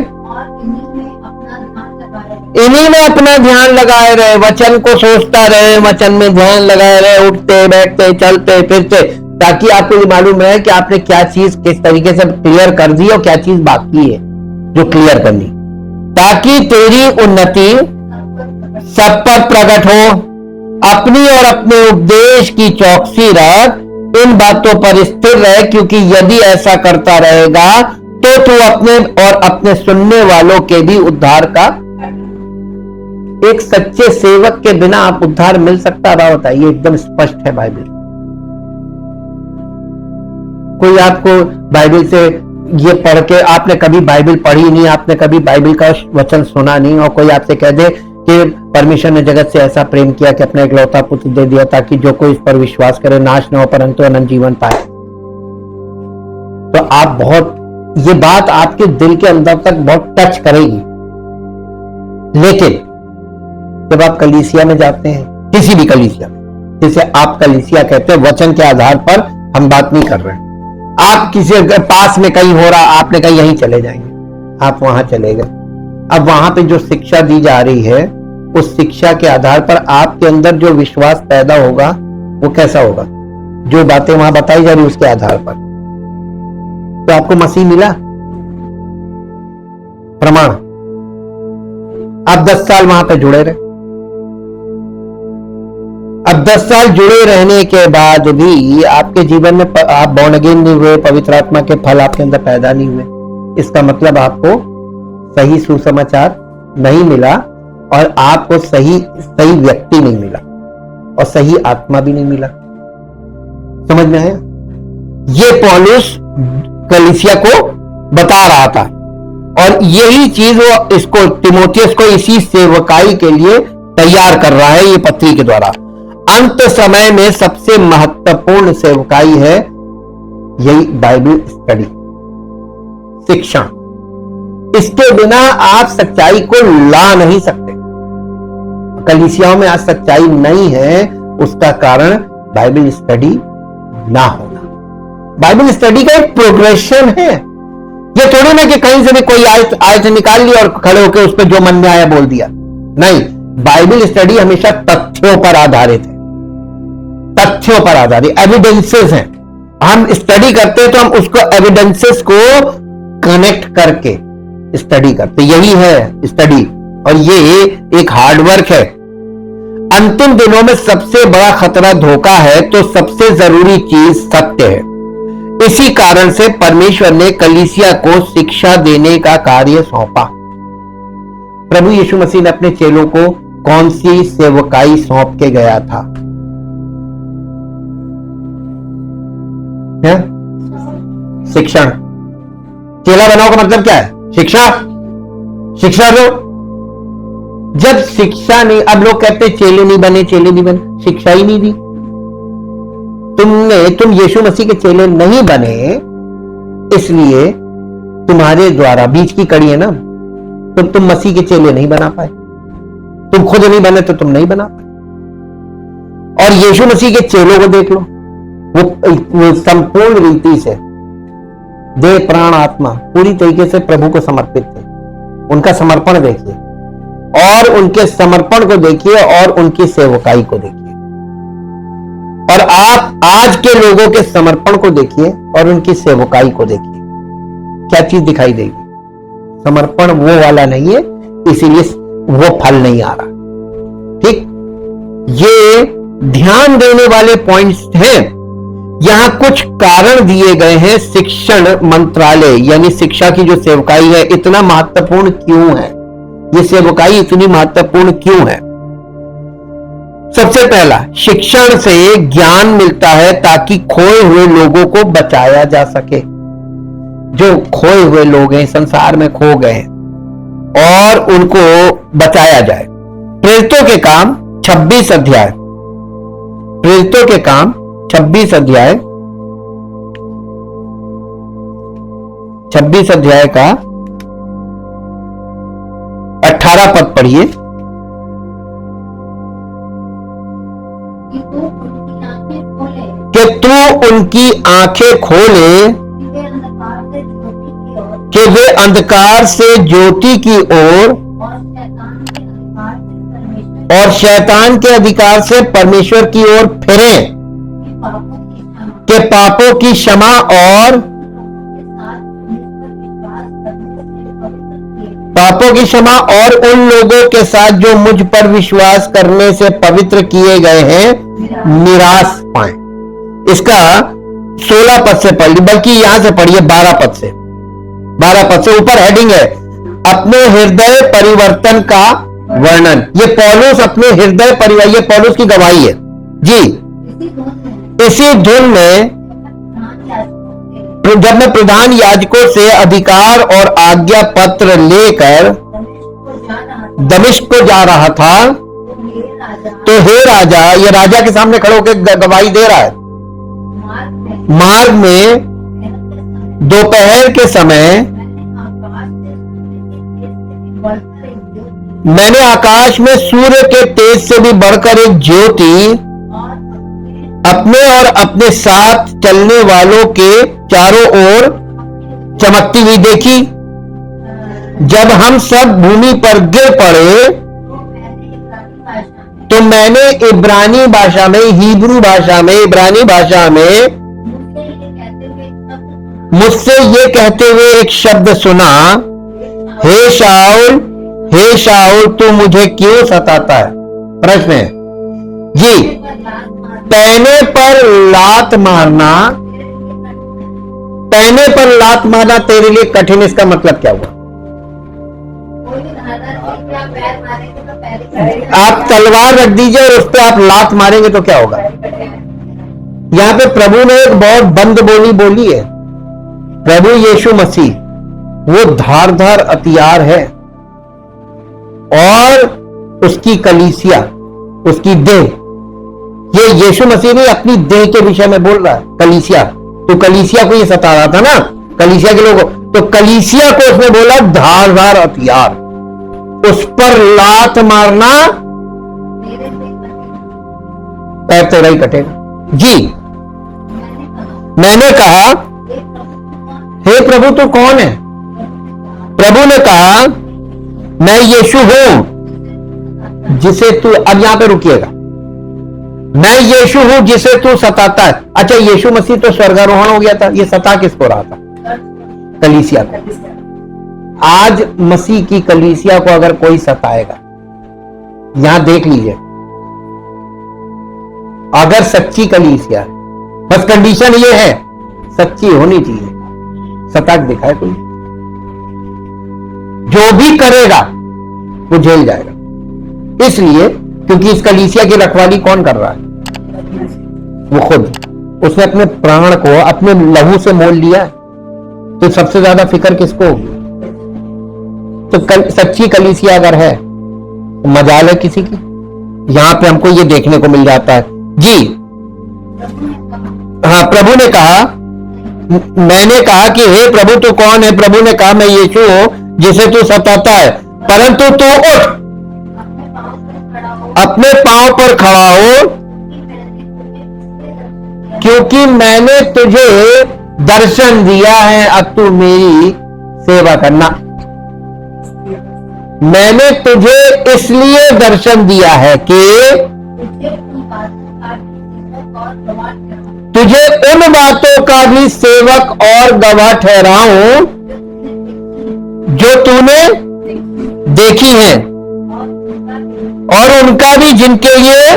इन्हीं में अपना ध्यान लगाए रहे, वचन को सोचता रहे, वचन में ध्यान लगाए रहे, उठते बैठते चलते फिरते, ताकि आपको ये मालूम रहे कि आपने क्या चीज किस तरीके से क्लियर कर दी और क्या चीज बाकी है जो क्लियर करनी, ताकि तेरी उन्नति सब पर प्रकट हो। अपनी और अपने उपदेश की चौकसी रख, इन बातों पर स्थिर रहे, क्योंकि यदि ऐसा करता रहेगा तो तू अपने और अपने सुनने वालों के भी उद्धार का। एक सच्चे सेवक के बिना आप उद्धार मिल सकता है? बताइए, एकदम स्पष्ट है बाइबल। कोई आपको बाइबल से ये पढ़ के, आपने कभी बाइबल पढ़ी नहीं, आपने कभी बाइबल का वचन सुना नहीं, और कोई आपसे कह दे कि परमेश्वर ने जगत से ऐसा प्रेम किया कि अपना इकलौता पुत्र दे दिया ताकि जो कोई इस पर विश्वास करे नाश न हो परंतु अनंत जीवन पाए, तो आप बहुत, ये बात आपके दिल के अंदर तक बहुत टच करेगी। लेकिन जब आप कलीसिया में जाते हैं, किसी भी कलीसिया में, जिसे आप कलीसिया कहते हैं, वचन के आधार पर हम बात नहीं कर रहे हैं, आप किसी पास में कहीं हो रहा, आपने कहा यहीं चले जाएंगे, आप वहां चले गए। अब वहां पे जो शिक्षा दी जा रही है, उस शिक्षा के आधार पर आपके अंदर जो विश्वास पैदा होगा वो कैसा होगा? जो बातें वहां बताई जा रही उसके आधार पर। तो आपको मसीह मिला प्रमाण, आप 10 साल वहां पे जुड़े रहे। अब 10 साल जुड़े रहने के बाद भी आपके जीवन में आप बॉर्न अगेन नहीं हुए, पवित्र आत्मा के फल आपके अंदर पैदा नहीं हुए, इसका मतलब आपको सही सुसमाचार नहीं मिला और आपको सही व्यक्ति नहीं मिला और सही आत्मा भी नहीं मिला। समझ में आया? ये पौलुस कलीसिया को बता रहा था और यही चीज वो इसको तीमुथियुस को इसी सेवकाई के लिए तैयार कर रहा है ये पत्री के द्वारा। अंत समय में सबसे महत्वपूर्ण सेवकाई है यही बाइबल स्टडी, शिक्षा। इसके बिना आप सच्चाई को ला नहीं सकते। कलीसियाओं में आज सच्चाई नहीं है, उसका कारण बाइबल स्टडी ना होना। बाइबल स्टडी का एक प्रोग्रेशन है। ये थोड़ी ना कि कहीं से भी कोई आयत निकाल ली और खड़े होकर उस पर जो मन में आया बोल दिया। नहीं, बाइबल स्टडी हमेशा तथ्यों पर आधारित है, तथ्यों पर आधारित, एविडेंसेस हैं। हम स्टडी करते हैं तो हम उसको एविडेंसेस को कनेक्ट करके स्टडी करते, यही है स्टडी। और ये एक हार्डवर्क है। अंतिम दिनों में सबसे बड़ा खतरा धोखा है, तो सबसे जरूरी चीज सत्य है। इसी कारण से परमेश्वर ने कलीसिया को शिक्षा देने का कार्य सौंपा। प्रभु यीशु मसीह ने अपने चेलों को कौन सी सेवकाई सौंप के गया था? शिक्षण। चेला बनाओ का मतलब क्या है? शिक्षा। शिक्षा दो। जब शिक्षा नहीं, अब लोग कहते चेले नहीं बने, चेले नहीं बने, शिक्षा ही नहीं दी। तुम यीशु मसीह के चेले नहीं बने, इसलिए तुम्हारे द्वारा बीच की कड़ी है ना, तुम मसीह के चेले नहीं बना पाए। तुम खुद नहीं बने तो तुम नहीं बना पाए। और यीशु मसीह के चेलों को देख लो, वो संपूर्ण रीति से देह प्राण आत्मा पूरी तरीके से प्रभु को समर्पित थे। उनका समर्पण देखिए और उनके समर्पण को देखिए और उनकी सेवकाई को देखिए, और आप आज के लोगों के समर्पण को देखिए और उनकी सेवकाई को देखिए, क्या चीज दिखाई देगी? समर्पण वो वाला नहीं है, इसीलिए वो फल नहीं आ रहा। ठीक, ये ध्यान देने वाले पॉइंट्स हैं। यहां कुछ कारण दिए गए हैं। शिक्षण मंत्रालय यानी शिक्षा की जो सेवकाई है इतना महत्वपूर्ण क्यों है? ये सेवकाई इतनी महत्वपूर्ण क्यों है? सबसे पहला, शिक्षण से ज्ञान मिलता है ताकि खोए हुए लोगों को बचाया जा सके। जो खोए हुए लोग हैं, संसार में खो गए हैं, और उनको बचाया जाए। प्रेरितों के काम 26 अध्याय, प्रेरितों के काम 26 अध्याय, 26 अध्याय का 18 पद पढ़िए। कि तू उनकी आंखें खोले कि वे अंधकार से ज्योति की ओर और शैतान के अधिकार से परमेश्वर की ओर फिरें, कि पापों की क्षमा और उन लोगों के साथ जो मुझ पर विश्वास करने से पवित्र किए गए हैं निराश पाएं। इसका 16 पद से पढ़िए, बल्कि यहां से पढ़िए 12 पद से। 12 पद से ऊपर हेडिंग है अपने हृदय परिवर्तन का वर्णन। ये पौलुस अपने हृदय परिवर्तन, ये पौलुस की गवाही है जी। इसी धुन में जब मैं प्रधान याजकों से अधिकार और आज्ञा पत्र लेकर दमिश्क को जा रहा था, तो हे राजा, ये राजा के सामने खड़े होकर गवाही दे रहा है। मार्ग में दोपहर के समय मैंने आकाश में सूर्य के तेज से भी बढ़कर एक ज्योति अपने और अपने साथ चलने वालों के चारों ओर चमकती हुई देखी। जब हम सब भूमि पर गिर पड़े तो मैंने इब्रानी भाषा में, हिब्रू भाषा में, इब्रानी भाषा में मुझसे ये कहते हुए एक शब्द सुना, हे शाऊल, हे शाऊल, तू मुझे क्यों सताता है? प्रश्न है जी। पैने पर लात मारना, पैने पर लात मारना तेरे लिए कठिन, इसका मतलब क्या हुआ? आप तलवार रख दीजिए और उस पर आप लात मारेंगे तो क्या होगा? यहां पे प्रभु ने एक बहुत बंद बोली बोली है। प्रभु यीशु मसीह वो धारदार हथियार है, और उसकी कलीसिया, उसकी देह, ये यीशु मसीह ने अपनी देह के विषय में बोल रहा है। कलीसिया, तो कलीसिया को ये सता रहा था ना, कलीसिया के लोगों, तो कलीसिया को उसने बोला धारदार हथियार, उस पर लात मारना पैर तेरा ही कटेगा जी। मैंने कहा, हे प्रभु तू कौन है? प्रभु ने कहा, मैं यीशु हूं जिसे तू, अब यहां पे रुकिएगा, मैं यीशु हूं जिसे तू सताता है। अच्छा, यीशु मसीह तो स्वर्गारोहण हो गया था, ये सता किसको रहा था? कलीसिया को। आज मसीह की कलीसिया को अगर कोई सताएगा, यहां देख लीजिए, अगर सच्ची कलीसिया है, बस कंडीशन ये है सच्ची होनी चाहिए, सता के दिखाए कोई, जो भी करेगा वो जेल जाएगा। इसलिए क्योंकि इस कलीसिया की रखवाली कौन कर रहा है? वो खुद, उसने अपने प्राण को अपने लहू से मोल लिया, तो सबसे ज्यादा फिक्र किसको होगी? तो सच्ची कलीसिया अगर है तो मजाल है किसी की? यहां पे हमको ये देखने को मिल जाता है जी। हाँ, प्रभु ने कहा, मैंने कहा कि हे प्रभु तू कौन है? प्रभु ने कहा, मैं यीशु हूं जिसे तू सताता है, परंतु तू उठ, अपने पांव पर खड़ा हो, क्योंकि मैंने तुझे दर्शन दिया है, अब तू मेरी सेवा करना। मैंने तुझे इसलिए दर्शन दिया है कि तुझे उन बातों का भी सेवक और गवाह ठहराऊं जो तूने देखी हैं, और उनका भी जिनके लिए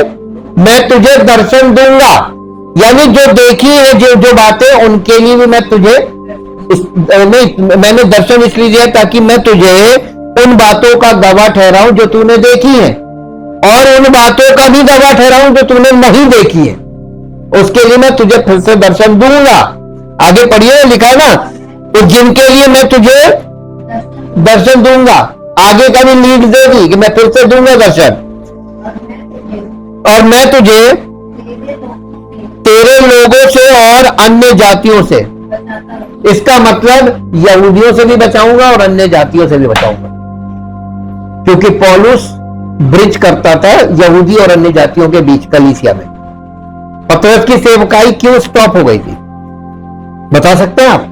मैं तुझे दर्शन दूंगा। यानी जो देखी है, जो बातें, उनके लिए भी मैं तुझे मैंने दर्शन इसलिए दिया ताकि मैं तुझे उन बातों का गवाह ठहराऊं जो तूने देखी है, और उन बातों का भी गवाह ठहराऊं जो तूने नहीं देखी है, उसके लिए मैं तुझे फिर से दर्शन दूंगा। आगे पढ़िए, लिखा है ना, तो जिनके लिए मैं तुझे दर्शन दूंगा, आगे का भी लीड दे दी कि मैं फिर से दूंगा दर्शन, और मैं तुझे तेरे लोगों से और अन्य जातियों से, इसका मतलब यहूदियों से भी बचाऊंगा और अन्य जातियों से भी बचाऊंगा, क्योंकि पौलुस ब्रिज करता था यहूदी और अन्य जातियों के बीच कलीसिया में। पतरस की सेवकाई क्यों स्टॉप हो गई थी, बता सकते हैं आप?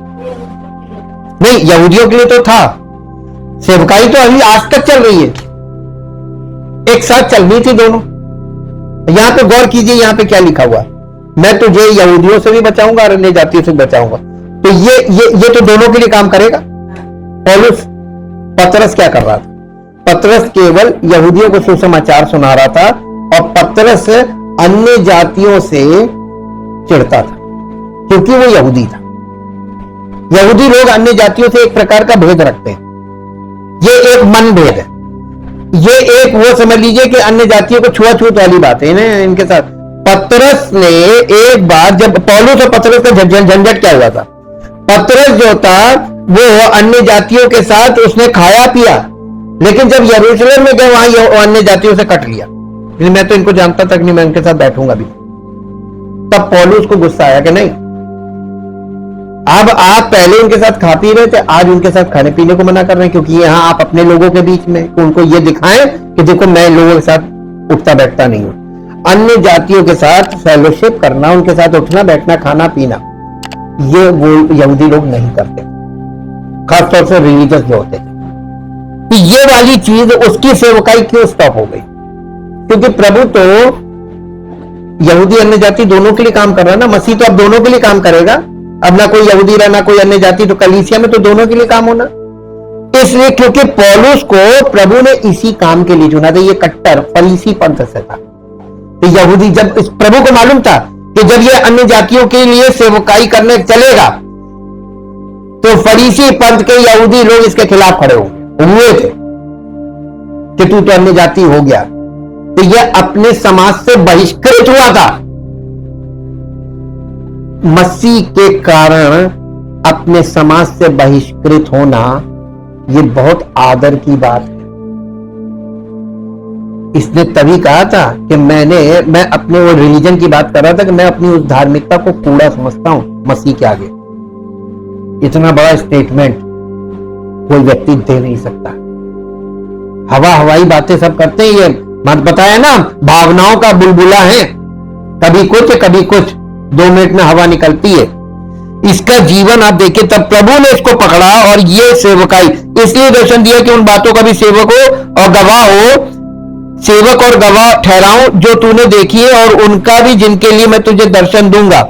नहीं, यहूदियों के लिए तो था, सेवकाई तो अभी आज तक चल रही है, एक साथ चल रही थी दोनों। यहां पे गौर कीजिए, यहां पे क्या लिखा हुआ, मैं तुझे यहूदियों से भी बचाऊंगा और अन्य जातियों से भी बचाऊंगा। तो ये तो दोनों के लिए काम करेगा। पौलुस, पतरस क्या कर रहा था? पतरस केवल यहूदियों को सुसमाचार सुना रहा था, और पतरस अन्य जातियों से चिढ़ता था, क्योंकि वो यहूदी था। यहूदी लोग अन्य जातियों से एक प्रकार का भेद रखते हैं, ये एक मन भेद है, ये एक वो समझ लीजिए कि अन्य जातियों को छुआछूत वाली बात है ना इनके साथ। पतरस ने एक बार, जब पौलुस और पतरस का झंझट क्या हुआ था, पतरस जो था वो अन्य जातियों के साथ उसने खाया पिया, लेकिन जब यरूशलेम में गए वहां अन्य जातियों से कट लिया, मैं तो इनको जानता तक नहीं, मैं इनके साथ बैठूंगा भी। तब पौलुस को गुस्सा आया कि नहीं, अब आप पहले उनके साथ खा पी रहे थे, आज उनके साथ खाने पीने को मना कर रहे हैं, क्योंकि यहां आप अपने लोगों के बीच में, उनको ये दिखाएं कि देखो मैं लोगों के साथ उठता बैठता नहीं हूं। अन्य जातियों के साथ फेलोशिप करना, उनके साथ उठना बैठना खाना पीना, ये वो यहूदी लोग नहीं करते, खासतौर से रिलीजियस जो होते थे। तो ये वाली चीज, उसकी सेवकाई क्यों स्टॉप हो गई? क्योंकि प्रभु तो यहूदी अन्य जाति दोनों के लिए काम कर रहा है ना, मसीह तो अब दोनों के लिए काम करेगा। अब ना कोई यहूदी रहा ना कोई अन्य जाति, तो कलीसिया में तो दोनों के लिए काम होना। इसलिए क्योंकि पौलुस को प्रभु ने इसी काम के लिए चुना था, ये कट्टर फरीसी पंथ से था। तो यहूदी, जब इस प्रभु को मालूम था कि जब ये अन्य जातियों के लिए सेवकाई करने चलेगा, तो फरीसी पंथ के यहूदी लोग इसके खिलाफ खड़े हुए थे कि तू तो अन्य जाति हो गया। तो यह अपने समाज से बहिष्कृत हुआ था। मसीह के कारण अपने समाज से बहिष्कृत होना, यह बहुत आदर की बात है। इसने तभी कहा था कि मैं अपने वो रिलीजन की बात कर रहा था कि मैं अपनी उस धार्मिकता को कूड़ा समझता हूं मसीह के आगे। इतना बड़ा स्टेटमेंट कोई व्यक्ति दे नहीं सकता। हवाई बातें सब करते हैं, ये मत बताया ना, भावनाओं का बुलबुला है, कभी कुछ 2 मिनट में हवा निकलती है। इसका जीवन आप देखिए, तब प्रभु ने इसको पकड़ा और ये सेवकाई इसलिए दर्शन दिया कि उन बातों का भी सेवक हो और गवाह हो, सेवक और गवाह ठहराऊं जो तूने देखी है, और उनका भी जिनके लिए मैं तुझे दर्शन दूंगा,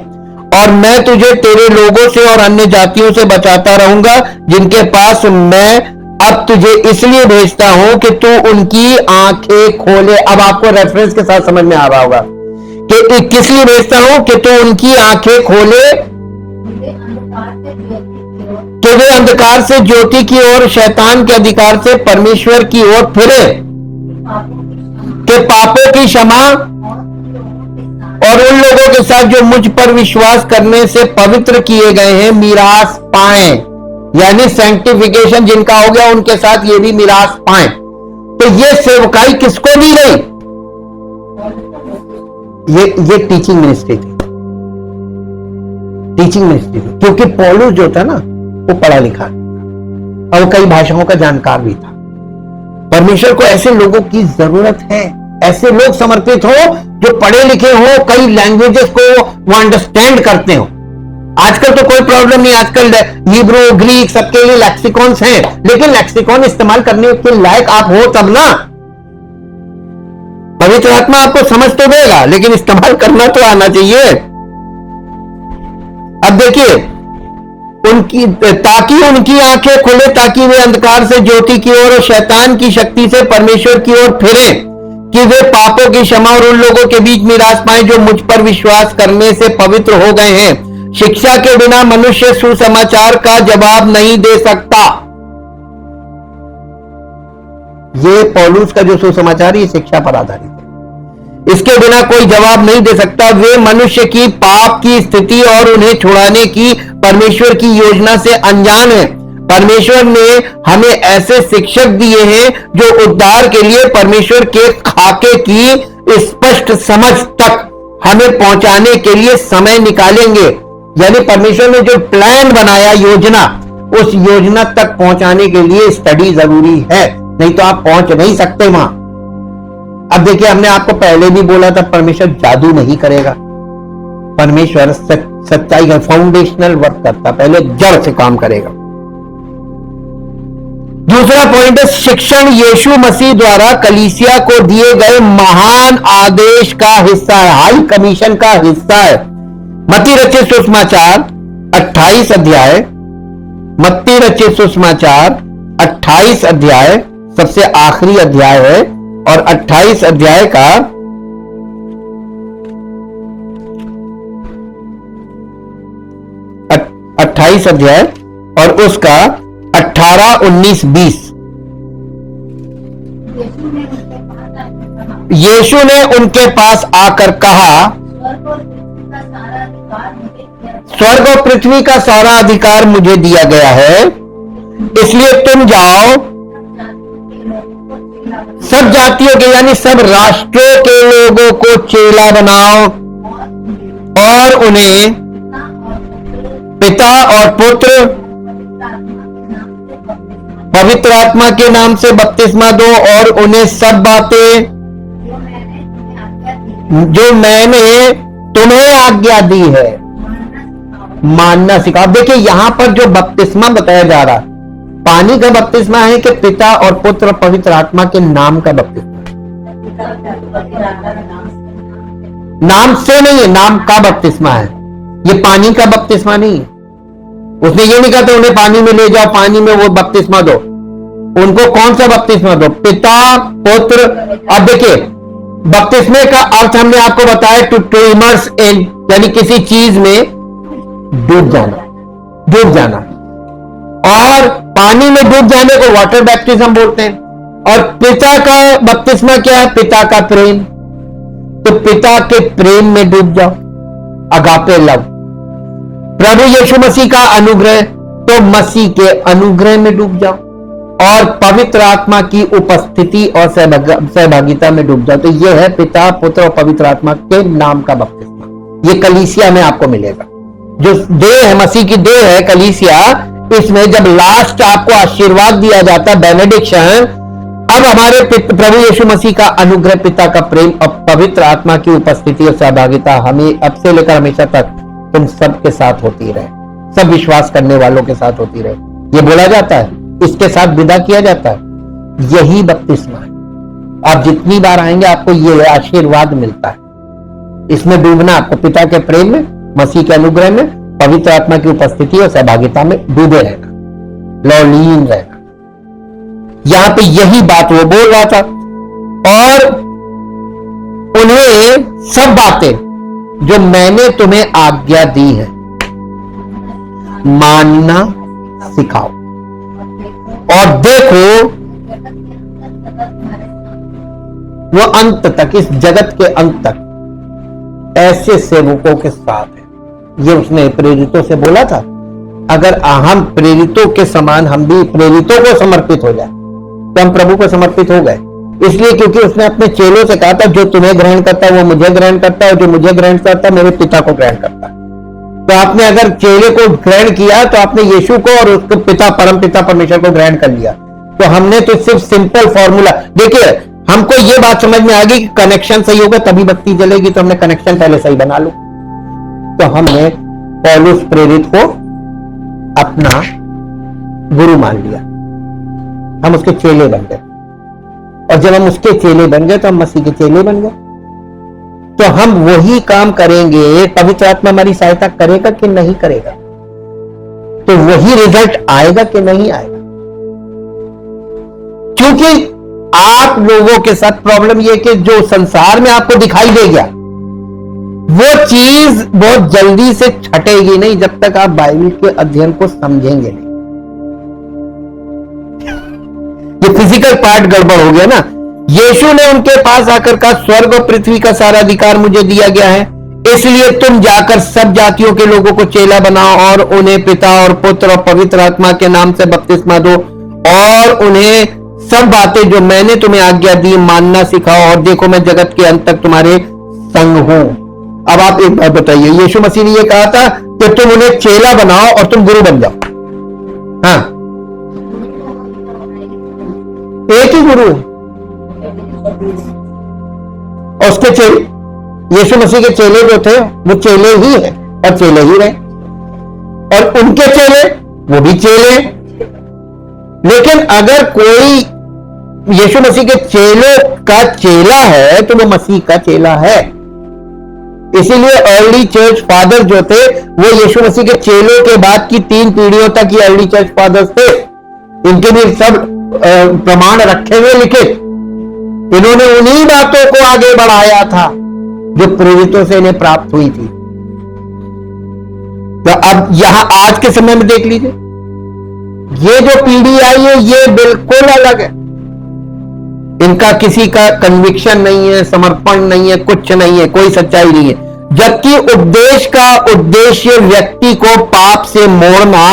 और मैं तुझे तेरे लोगों से और अन्य जातियों से बचाता रहूंगा, जिनके पास मैं अब तुझे इसलिए भेजता हूं कि तू उनकी आंखें खोले। अब आपको रेफरेंस के साथ समझ में आ रहा होगा कि किस लिए भेजता हूं, कि तू उनकी आंखें खोले कि वे अंधकार से ज्योति की ओर, शैतान के अधिकार से परमेश्वर की ओर फिरे, कि पापों की क्षमा और उन लोगों के साथ जो मुझ पर विश्वास करने से पवित्र किए गए हैं मीरास पाएं। यानी सैंक्टिफिकेशन जिनका हो गया, उनके साथ ये भी मीरास पाएं। तो ये सेवकाई किसको दी गई? ये टीचिंग मिनिस्ट्री थी, क्योंकि पौलुस जो था ना, वो पढ़ा लिखा और वो कई भाषाओं का जानकार भी था। परमेश्वर को ऐसे लोगों की जरूरत है, ऐसे लोग समर्पित हो जो पढ़े लिखे हो, कई लैंग्वेजेस को वो अंडरस्टैंड करते हो। आजकल तो कोई प्रॉब्लम नहीं, आजकल हिब्रू ग्रीक सबके लिए लेक्सिकॉन्स हैं, लेकिन लेक्सिकॉन इस्तेमाल करने के लायक आप हो तब ना। पवित्र आत्मा आपको समझ तो देगा, लेकिन इस्तेमाल करना तो आना चाहिए। अब देखिए, ताकि उनकी आंखें खुले, ताकि वे अंधकार से ज्योति की ओर और शैतान की शक्ति से परमेश्वर की ओर फिरे, कि वे पापों की क्षमा और उन लोगों के बीच मिरास पाए जो मुझ पर विश्वास करने से पवित्र हो गए हैं। शिक्षा के बिना मनुष्य सुसमाचार का जवाब नहीं दे सकता। ये पौलुस का जो सुसमाचार, ये शिक्षा पर आधारित है। इसके बिना कोई जवाब नहीं दे सकता। वे मनुष्य की पाप की स्थिति और उन्हें छुड़ाने की परमेश्वर की योजना से अनजान है। परमेश्वर ने हमें ऐसे शिक्षक दिए हैं जो उद्धार के लिए परमेश्वर के खाके की स्पष्ट समझ तक हमें पहुंचाने के लिए समय निकालेंगे। यानी परमेश्वर ने जो प्लान बनाया, योजना, उस योजना तक पहुंचाने के लिए स्टडी जरूरी है, नहीं तो आप पहुंच नहीं सकते वहां। अब देखिए, हमने आपको पहले भी बोला था, परमेश्वर जादू नहीं करेगा। परमेश्वर सच्चाई का फाउंडेशनल वर्क करता, पहले जड़ से काम करेगा। दूसरा पॉइंट है शिक्षण यीशु मसीह द्वारा कलीसिया को दिए गए महान आदेश का हिस्सा है, हाई कमीशन का हिस्सा है। मत्ती रचित सुसमाचार 28 अध्याय, मत्ती रचित सुसमाचार 28 अध्याय सबसे आखिरी अध्याय है, और 28 अध्याय का 28 अध्याय और उसका 18, 19, 20। यीशु ने उनके पास आकर कहा, स्वर्ग और पृथ्वी का सारा अधिकार मुझे दिया गया है, इसलिए तुम जाओ, सब जातियों के यानी सब राष्ट्रों के लोगों को चेला बनाओ और उन्हें पिता और पुत्र पवित्र आत्मा के नाम से बपतिस्मा दो और उन्हें सब बातें जो मैंने तुम्हें आज्ञा दी है मानना सिखाओ। देखिए, यहां पर जो बपतिस्मा बताया जा रहा है, पानी का बपतिस्मा है कि पिता और पुत्र पवित्र आत्मा के नाम का बपतिस्मा? नाम से नहीं है, नाम का बपतिस्मा है, ये पानी का बपतिस्मा नहीं है। उसने ये नहीं कहा था उन्हें पानी में ले जाओ, पानी में वो बपतिस्मा दो। उनको कौन सा बपतिस्मा दो? पिता, पुत्र। अब देखिए, बपतिस्मे का अर्थ हमने आपको बताया, टू इमर्स इन, यानी किसी चीज में डूब जाना, डूब जाना। और पानी में डूब जाने को वाटर बैप्टिज्म बोलते हैं। और पिता का बपतिस्मा क्या है? पिता का प्रेम। तो पिता के प्रेम में डूब जाओ, अगापे लव। प्रभु यीशु मसीह का अनुग्रह, तो मसीह के अनुग्रह में डूब जाओ। और पवित्र आत्मा की उपस्थिति और सहभागिता में डूब जाओ। तो यह है पिता, पुत्र और पवित्र आत्मा के नाम का बपतिस्मा। ये कलीसिया में आपको मिलेगा। जो देह है, मसीह की देह है कलीसिया, इसमें जब लास्ट आपको आशीर्वाद दिया जाता है, बेनेडिक्शन, अब हमारे प्रभु यीशु मसीह का अनुग्रह, पिता का प्रेम और पवित्र आत्मा की उपस्थिति और सहभागिता हमें अब से लेकर हमेशा तक तुम सबके साथ होती रहे, सब विश्वास करने वालों के साथ होती रहे। ये बोला जाता है, इसके साथ विदा किया जाता है, यही बपतिस्मा है। आप जितनी बार आएंगे आपको ये आशीर्वाद मिलता है। इसमें डूबना, आपको पिता के प्रेम में, मसीह के अनुग्रह में, पवित्र आत्मा की उपस्थिति और सहभागिता में डूबे रहना, लौलीन रहना। यहां पे यही बात वो बोल रहा था। और उन्हें सब बातें जो मैंने तुम्हें आज्ञा दी है मानना सिखाओ। और देखो, वो अंत तक, इस जगत के अंत तक ऐसे सेवकों के साथ है। ये उसने प्रेरितों से बोला था, अगर हम प्रेरितों के समान, हम भी प्रेरितों को समर्पित हो जाए तो हम प्रभु को समर्पित हो गए। इसलिए क्योंकि उसने अपने चेलों से कहा था, जो तुम्हें ग्रहण करता है वो मुझे ग्रहण करता है, और जो मुझे ग्रहण करता है मेरे पिता को ग्रहण करता है। तो आपने अगर चेले को ग्रहण किया तो आपने यीशु को और उसके पिता, परम पिता परमेश्वर को ग्रहण कर लिया। तो हमने तो सिर्फ सिंपल फॉर्मूला, देखिए हमको ये बात समझ में आ गई कि कनेक्शन सही होगा तभी बत्ती जलेगी, तो हमने कनेक्शन पहले सही बना लो। तो हमने पौलुस प्रेरित को अपना गुरु मान लिया, हम उसके चेले बन गए। और जब हम उसके चेले बन गए तो हम मसीह के चेले बन गए। तो हम वही काम करेंगे, पवित्र आत्मा हमारी सहायता करेगा कि नहीं करेगा, तो वही रिजल्ट आएगा कि नहीं आएगा। क्योंकि आप लोगों के साथ प्रॉब्लम यह कि जो संसार में आपको दिखाई देगा वो चीज बहुत जल्दी से छटेगी नहीं जब तक आप बाइबल के अध्ययन को समझेंगे नहीं। ये फिजिकल पार्ट गड़बड़ हो गया ना, यीशु ने उनके पास आकर कहा, स्वर्ग और पृथ्वी का सारा अधिकार मुझे दिया गया है, इसलिए तुम जाकर सब जातियों के लोगों को चेला बनाओ और उन्हें पिता और पुत्र और पवित्र आत्मा के नाम से बपतिस्मा दो और उन्हें सब बातें जो मैंने तुम्हें आज्ञा दी मानना सिखाओ, और देखो मैं जगत के अंत तक तुम्हारे संग हूं। अब आप एक बात बताइए, यीशु मसीह ने यह कहा था कि तुम उन्हें चेला बनाओ और तुम गुरु बन जाओ। हाँ, एक ही गुरु और उसके चेले, यीशु मसीह के चेले जो थे वो चेले ही है और चेले ही रहे, और उनके चेले वो भी चेले। लेकिन अगर कोई यीशु मसीह के चेलों का चेला है तो वो मसीह का चेला है। इसीलिए अर्ली चर्च फादर जो थे वो यीशु मसीह के चेलों के बाद की 3 पीढ़ियों तक ये अर्ली चर्च फादर्स थे। इनके भी सब प्रमाण रखे हुए लिखे। इन्होंने उन्हीं बातों को आगे बढ़ाया था जो प्रेरितों से इन्हें प्राप्त हुई थी। तो अब यहां आज के समय में देख लीजिए, ये जो पीढ़ी आई है ये बिल्कुल अलग है। इनका किसी का कन्विक्शन नहीं है, समर्पण नहीं है, कुछ नहीं है, कोई सच्चाई नहीं है। जबकि उपदेश का उद्देश्य व्यक्ति को पाप से मोड़ना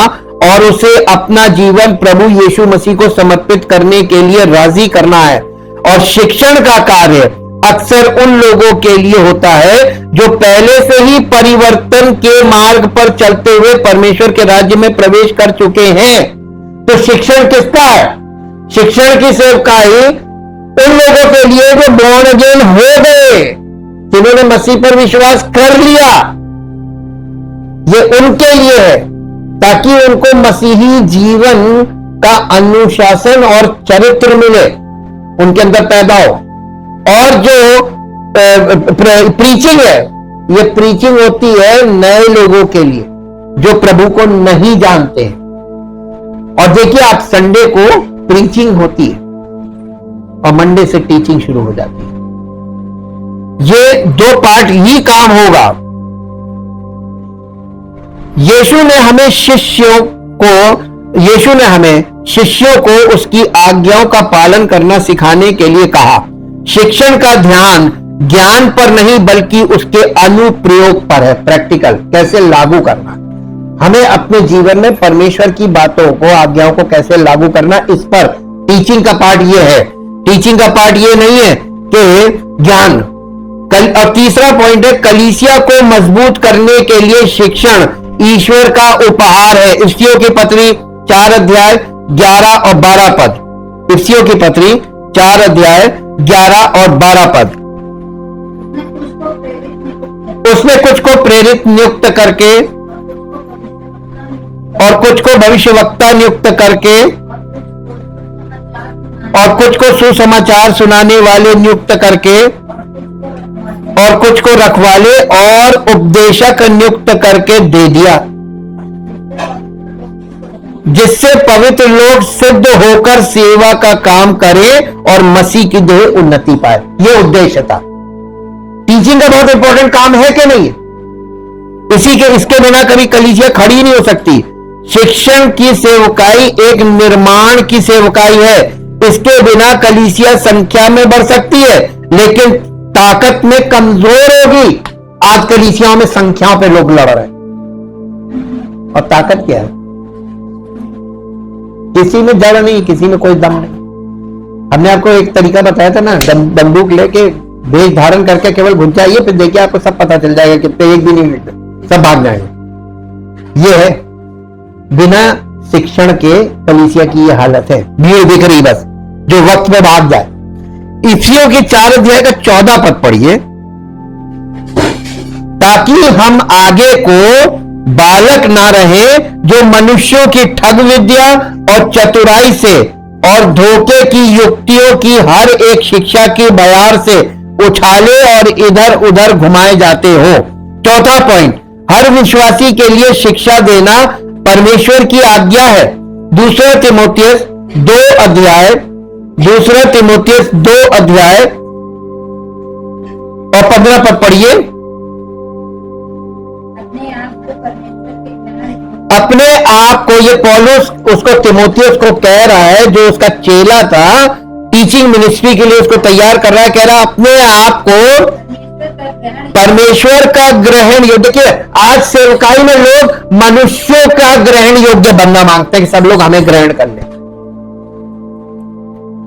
और उसे अपना जीवन प्रभु यीशु मसीह को समर्पित करने के लिए राजी करना है। और शिक्षण का कार्य अक्सर उन लोगों के लिए होता है जो पहले से ही परिवर्तन के मार्ग पर चलते हुए परमेश्वर के राज्य में प्रवेश कर चुके हैं। तो शिक्षण किसका है? शिक्षण की सेवकाई उन लोगों के लिए जो बॉर्न अगेन हो गए, जिन्होंने मसीह पर विश्वास कर लिया। ये उनके लिए है ताकि उनको मसीही जीवन का अनुशासन और चरित्र मिले, उनके अंदर पैदा हो। और जो प्रीचिंग है, ये प्रीचिंग होती है नए लोगों के लिए जो प्रभु को नहीं जानते हैं। और देखिए आप, संडे को प्रीचिंग होती है और मंडे से टीचिंग शुरू हो जाती है। ये 2 पार्ट ही काम होगा। यीशु ने हमें शिष्यों को उसकी आज्ञाओं का पालन करना सिखाने के लिए कहा। शिक्षण का ध्यान ज्ञान पर नहीं बल्कि उसके अनुप्रयोग पर है, प्रैक्टिकल, कैसे लागू करना। हमें अपने जीवन में परमेश्वर की बातों को, आज्ञाओं को कैसे लागू करना, इस पर टीचिंग का पार्ट ये है। टीचिंग का पार्ट ये नहीं है कि ज्ञान। और तीसरा पॉइंट है, कलीसिया को मजबूत करने के लिए शिक्षण ईश्वर का उपहार है। इफिसियों की पत्री 4 अध्याय 11 और 12 पद। इफिसियों की पत्री 4 अध्याय 11 और 12 पद। उसने कुछ को प्रेरित नियुक्त करके और कुछ को भविष्यवक्ता नियुक्त करके और कुछ को सुसमाचार सुनाने वाले नियुक्त करके और कुछ को रखवाले और उपदेशक नियुक्त करके दे दिया, जिससे पवित्र लोग सिद्ध होकर सेवा का काम करें और मसीह की देह उन्नति पाए। यह उद्देश्य था। टीचिंग का बहुत इंपॉर्टेंट काम है कि नहीं? इसके बिना कभी कलीसिया खड़ी नहीं हो सकती। शिक्षण की सेवकाई एक निर्माण की सेवकाई है। इसके बिना कलीसिया संख्या में बढ़ सकती है लेकिन ताकत में कमजोर होगी। आज कलीसियाओं में संख्याओं पे लोग लड़ रहे हैं और ताकत क्या है? किसी में जड़ नहीं, किसी में कोई दम नहीं। हमने आपको एक तरीका बताया था ना, बंदूक लेके वेश धारण करके केवल घुस जाइए, फिर देखिए आपको सब पता चल जाएगा कितने, एक भी नहीं मिनट सब भाग जाएंगे। ये है बिना शिक्षण के कलीसिया की ये हालत है। भीड़ दिख रही बस, जो वक्त में भाग जाए। इफिसियों के 4 अध्याय का 14 पद पढ़िए, ताकि हम आगे को बालक ना रहे जो मनुष्यों की ठग विद्या और चतुराई से और धोखे की युक्तियों की हर एक शिक्षा की बयार से उछाले और इधर उधर घुमाए जाते हो। चौथा पॉइंट, हर विश्वासी के लिए शिक्षा देना परमेश्वर की आज्ञा है। दूसरा तीमुथियुस 2 अध्याय और 15 पद पढ़िए। अपने आप को, ये पौलुस उसको तीमुथियुस को कह रहा है जो उसका चेला था, टीचिंग मिनिस्ट्री के लिए उसको तैयार कर रहा है। कह रहा है अपने आप को परमेश्वर का ग्रहण योग्य। देखिए आज सेवकाई में लोग मनुष्यों का ग्रहण योग्य बनना मांगते हैं कि सब लोग हमें ग्रहण कर लें,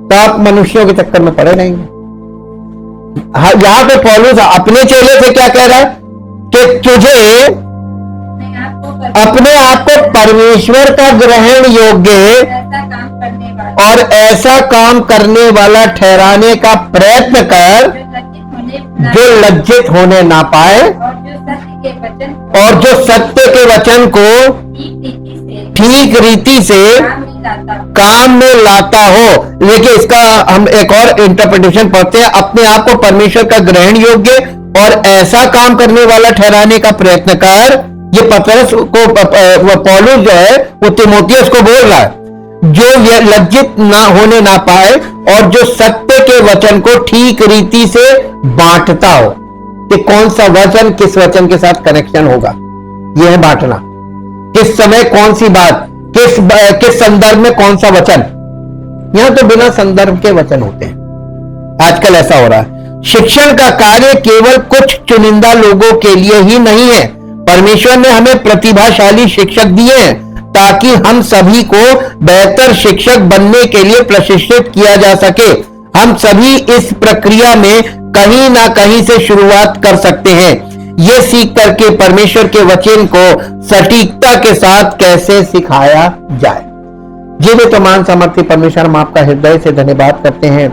तो आप मनुष्यों के चक्कर में पड़े रहेंगे। यहां पे पौलुस अपने चेले से क्या कह रहा है कि तुझे अपने आप को परमेश्वर का ग्रहण योग्य और ऐसा काम करने वाला ठहराने का प्रयत्न कर जो लज्जित होने ना पाए और जो सत्य के वचन को ठीक रीति से काम में लाता हो। देखिए इसका हम एक और इंटरप्रिटेशन पढ़ते हैं, अपने आप को परमेश्वर का ग्रहण योग्य और ऐसा काम करने वाला ठहराने का प्रयत्न कर। ये पतरस को पौलुस जो है वो तीमुथियुस को बोल रहा है, जो लज्जित ना होने ना पाए और जो सत्य के वचन को ठीक रीति से बांटता हो। कि कौन सा वचन किस वचन के साथ कनेक्शन होगा, यह है बांटना। किस समय कौन सी बात, किस संदर्भ में कौन सा वचन। यहां तो बिना संदर्भ के वचन होते हैं, आजकल ऐसा हो रहा है। शिक्षण का कार्य केवल कुछ चुनिंदा लोगों के लिए ही नहीं है। परमेश्वर ने हमें प्रतिभाशाली शिक्षक दिए हैं ताकि हम सभी को बेहतर शिक्षक बनने के लिए प्रशिक्षित किया जा सके। हम सभी इस प्रक्रिया में कहीं ना कहीं से शुरुआत कर सकते हैं, ये सीख करके परमेश्वर के वचन को सटीकता के साथ कैसे सिखाया जाए। जीवित तो मान सामर्थ्य परमेश्वर, हम आपका हृदय से धन्यवाद करते हैं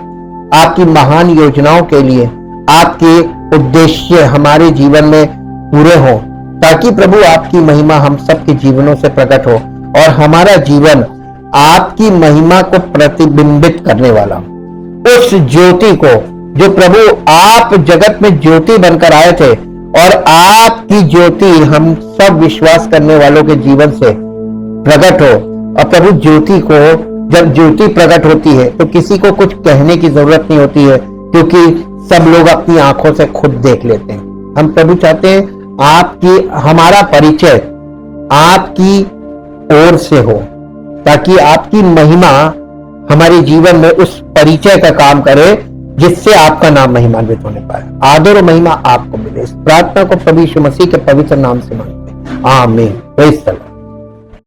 आपकी महान योजनाओं के लिए। आपके उद्देश्य हमारे जीवन में पूरे हों ताकि प्रभु आपकी महिमा हम सबके जीवनों से प्रकट हो और हमारा जीवन आपकी महिमा को प्रतिबिंबित करने वाला, उस ज्योति को जो प्रभु आप जगत में ज्योति बनकर आए थे और आपकी ज्योति हम सब विश्वास करने वालों के जीवन से प्रकट हो। और प्रभु ज्योति को, जब ज्योति प्रकट होती है तो किसी को कुछ कहने की जरूरत नहीं होती है, क्योंकि सब लोग अपनी आंखों से खुद देख लेते हैं। हम प्रभु चाहते हैं आपकी हमारा परिचय आपकी ओर से हो ताकि आपकी महिमा हमारे जीवन में उस परिचय का काम करे जिससे आपका नाम महिमान्वित होने पाए। आदर और महिमा आपको मिले। इस प्रार्थना को प्रभु यीशु मसीह के पवित्र नाम से मांगते हैं, आमीन। Praise the Lord.